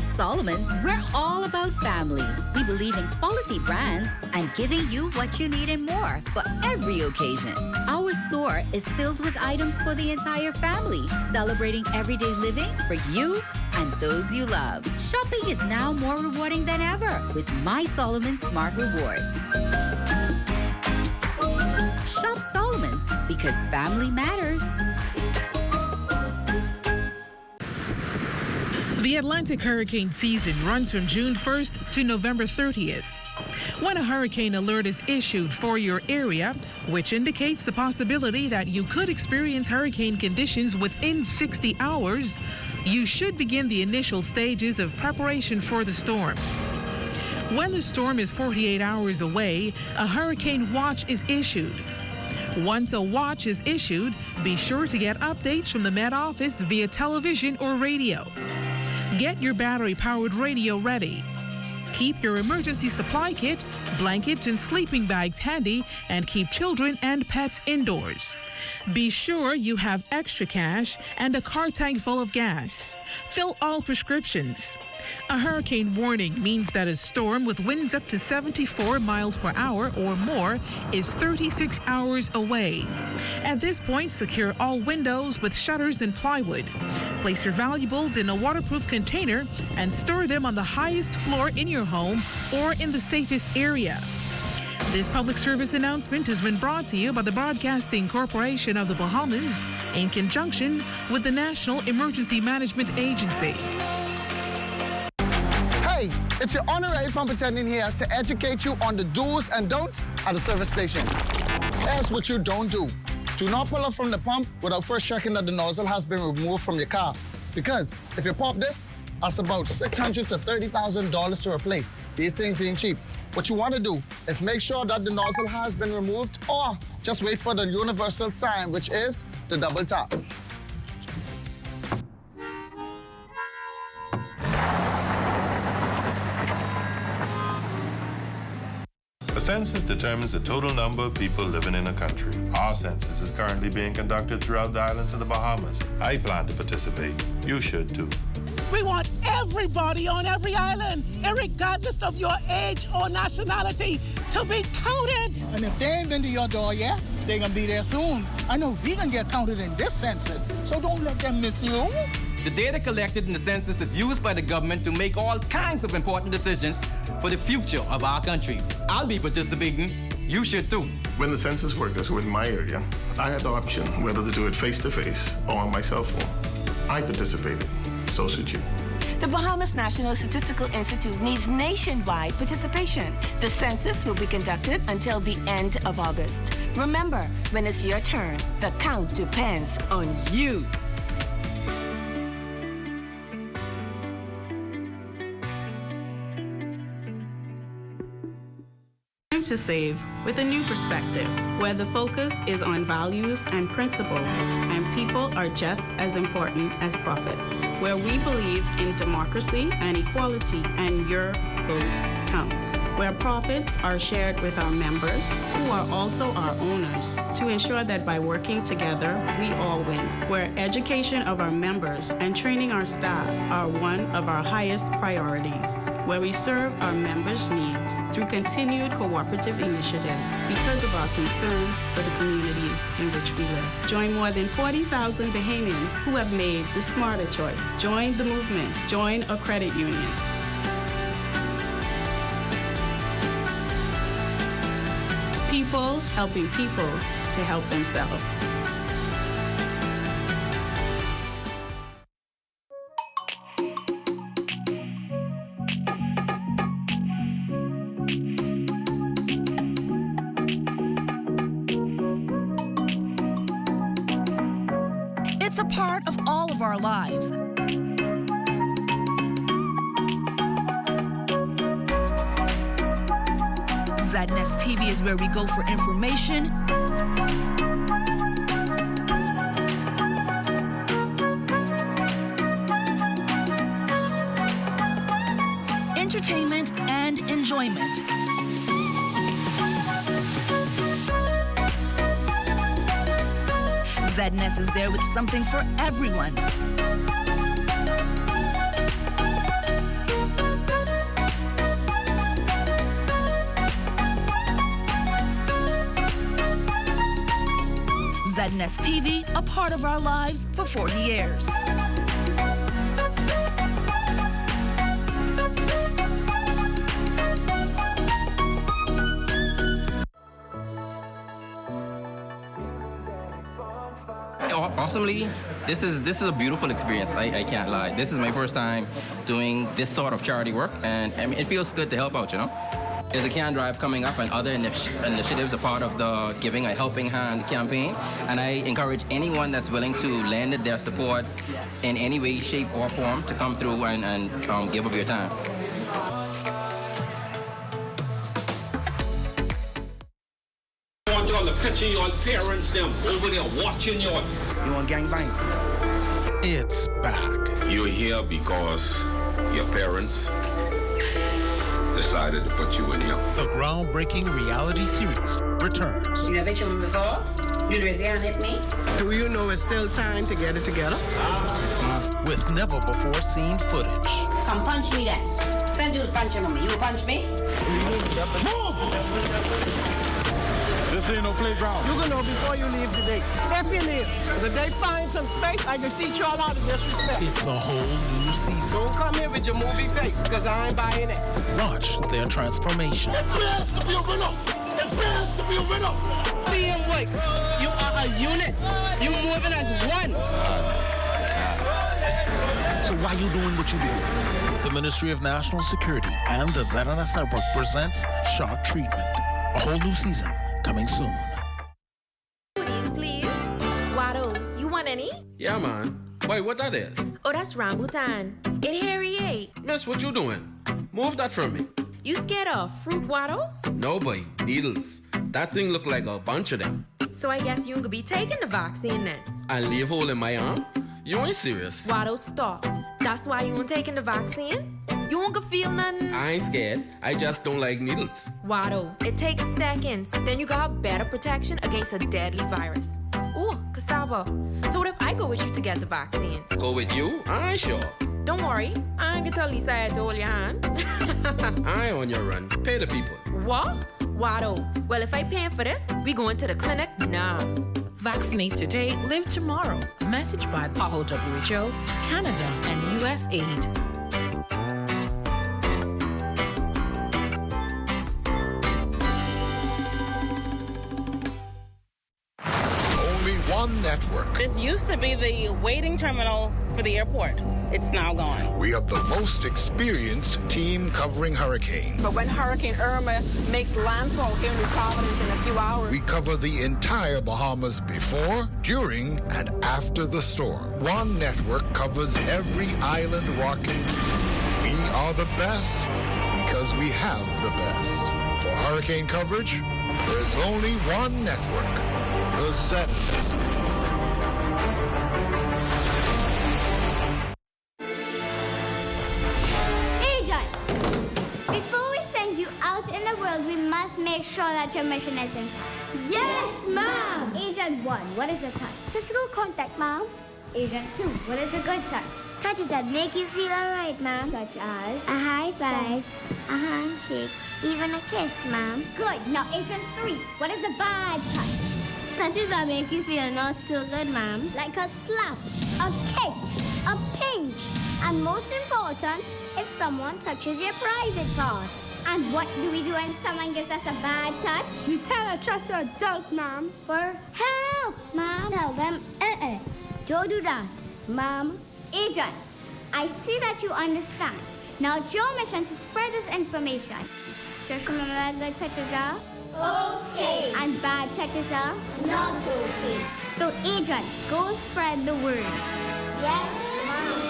Solomon's, we're all about family. We believe in quality brands and giving you what you need and more for every occasion. Our store is filled with items for the entire family, celebrating everyday living for you and those you love. Shopping is now more rewarding than ever with My Solomon Smart Rewards. Shop Solomon's because family matters. The Atlantic hurricane season runs from June 1st to November 30th. When a hurricane alert is issued for your area, which indicates the possibility that you could experience hurricane conditions within 60 hours, you should begin the initial stages of preparation for the storm. When the storm is 48 hours away, a hurricane watch is issued. Once a watch is issued, be sure to get updates from the Met Office via television or radio. Get your battery-powered radio ready. Keep your emergency supply kit, blankets, and sleeping bags handy, and keep children and pets indoors. Be sure you have extra cash and a car tank full of gas. Fill all prescriptions. A hurricane warning means that a storm with winds up to 74 miles per hour or more is 36 hours away. At this point, secure all windows with shutters and plywood. Place your valuables in a waterproof container and store them on the highest floor in your home or in the safest area. This public service announcement has been brought to you by the Broadcasting Corporation of the Bahamas in conjunction with the National Emergency Management Agency. Hey, it's your honorary pump attendant here to educate you on the do's and don'ts at the service station. Here's what you don't do. Do not pull up from the pump without first checking that the nozzle has been removed from your car. Because if you pop this, that's about $600,000 to $30,000 to replace. These things ain't cheap. What you want to do is make sure that the nozzle has been removed, or just wait for the universal sign, which is the double tap. The census determines the total number of people living in a country. Our census is currently being conducted throughout the islands of the Bahamas. I plan to participate. You should too. We want everybody on every island, regardless of your age or nationality, to be counted. And if they ain't been to your door yet, they're gonna be there soon. I know we can get counted in this census, so don't let them miss you. The data collected in the census is used by the government to make all kinds of important decisions for the future of our country. I'll be participating. You should too. When the census workers were in my area, I had the option whether to do it face-to-face or on my cell phone. I participated. So should you. The Bahamas National Statistical Institute needs nationwide participation. The census will be conducted until the end of August. Remember, when it's your turn, the count depends on you. To save with a new perspective, where the focus is on values and principles, and people are just as important as profits, where we believe in democracy and equality, and your vote counts, where profits are shared with our members, who are also our owners, to ensure that by working together, we all win, where education of our members and training our staff are one of our highest priorities, where we serve our members' needs through continued cooperative initiatives because of our concern for the communities in which we live. Join more than 40,000 Bahamians who have made the smarter choice. Join the movement. Join a credit union. People helping people to help themselves. It's a part of all of our lives. Zadness TV is where we go for information, entertainment, and enjoyment. Zadness is there with something for everyone. Zadness TV, a part of our lives for 40 years. Awesomely, this is a beautiful experience. I can't lie. This is my first time doing this sort of charity work, and I mean, it feels good to help out, you know? There's a can drive coming up, and other initiatives are part of the Giving a Helping Hand campaign, and I encourage anyone that's willing to lend their support in any way, shape, or form to come through and give of your time. Y'all to picture your parents them over there watching you. You want gangbang? It's back. You're here because your parents decided to put you in here. The groundbreaking reality series returns. You never met me before? You raise your hand at me? Do you know it's still time to get it together? With never before seen footage. Come punch me then. Send you to punch me. You punch me? This ain't no playground. You can know before you leave today. Step in here. If they find some space, I can teach y'all how to disrespect. It's a whole new season. Don't come here with your movie face, because I ain't buying it. Watch their transformation. It has to be a winner. Teamwork. You are a unit. You moving as one. So why you doing what you do? The Ministry of National Security and the ZNS Network presents Shark Treatment. A whole new season coming soon. Please. Wado, you want any? Yeah, man. Boy, what that is? Oh, that's rambutan. It hairy. Miss, what you doing? Move that from me. You scared of fruit, Wado? No, boy. Needles. That thing look like a bunch of them. So I guess you ain't gonna be taking the vaccine then. And leave hole in my arm? You ain't serious. Wado, stop. That's why you ain't taking the vaccine? You won't gonna feel nothing? I ain't scared. I just don't like needles. Wado, it takes seconds. Then you got better protection against a deadly virus. Ooh, cassava. So what if I go with you to get the vaccine? Go with you? I ain't sure. Don't worry. I ain't gonna tell Lisa I had to hold your hand. I ain't on your run. Pay the people. What? Wado. Well, if I paying for this, we going to the clinic now. Vaccinate today, live tomorrow. A message by PAHO WHO, Canada, and U.S. Aid. One network. This used to be the waiting terminal for the airport. It's now gone. We have the most experienced team covering hurricane. But when Hurricane Irma makes landfall here in New Providence in a few hours, we cover the entire Bahamas before, during, and after the storm. One network covers every island rocket. We are the best because we have the best. For hurricane coverage, there's only one network. The ZNS Network. Agent, before we send you out in the world, we must make sure that your mission is intact. Yes, ma'am. Agent 1, what is a touch? Physical contact, ma'am. Agent 2, what is a good touch? Touches that make you feel alright, ma'am. Such as a high five, a handshake, even a kiss, ma'am. Good. Now, Agent 3, what is a bad touch? Touches that make you feel not so good, ma'am. Like a slap, a kick, a pinch. And most important, if someone touches your private part. And what do we do when someone gives us a bad touch? We tell a trusted adult, ma'am, for help, ma'am. Tell them, don't do that, ma'am. Agent, I see that you understand. Now it's your mission to spread this information. Just remember that good touches are okay. And bad touches are not okay. So, Agent, go spread the word. Yes, ma'am.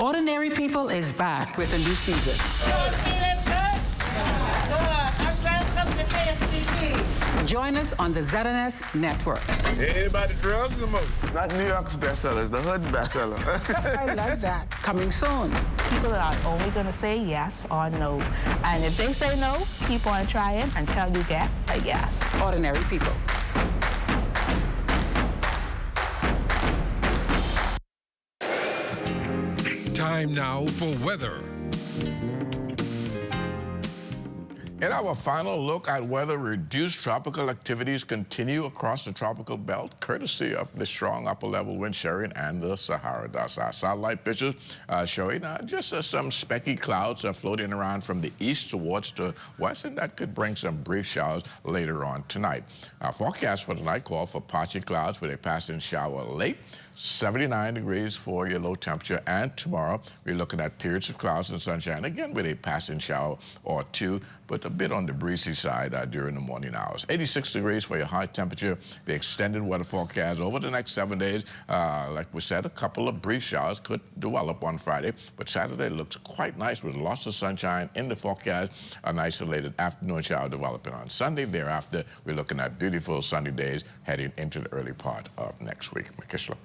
Ordinary People is back with a new season. Join us on the ZNS Network. Everybody drugs the most. Not New York's bestsellers, the hood's bestseller. I like that. Coming soon. People are only going to say yes or no. And if they say no, keep on trying until you get a yes. Ordinary People. Time now for weather. In our final look at weather, reduced tropical activities continue across the tropical belt, courtesy of the strong upper-level wind shearing and the Sahara dust. Our satellite pictures showing just some specky clouds floating around from the east towards the west, and that could bring some brief showers later on tonight. Our forecast for tonight called for patchy clouds with a passing shower late. 79 degrees for your low temperature, and tomorrow we're looking at periods of clouds and sunshine, again with a passing shower or two, but a bit on the breezy side during the morning hours. 86 degrees for your high temperature. The extended weather forecast over the next 7 days, like we said, a couple of brief showers could develop on Friday, but Saturday looks quite nice with lots of sunshine in the forecast, an isolated afternoon shower developing on Sunday. Thereafter, we're looking at beautiful sunny days heading into the early part of next week. Makishla.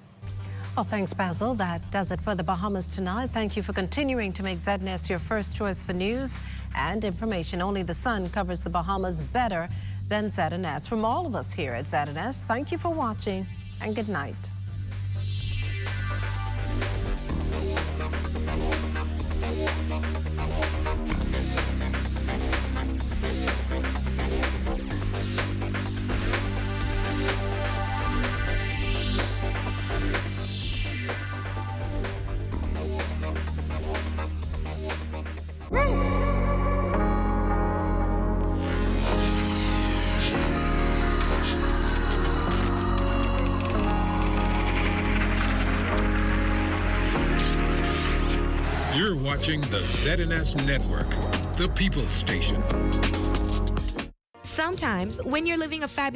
Well, thanks, Basil. That does it for the Bahamas tonight. Thank you for continuing to make ZNS your first choice for news and information. Only the sun covers the Bahamas better than ZNS. From all of us here at ZNS, thank you for watching and good night. You're watching the ZNS Network, the People's Station. Sometimes, when you're living a fabulous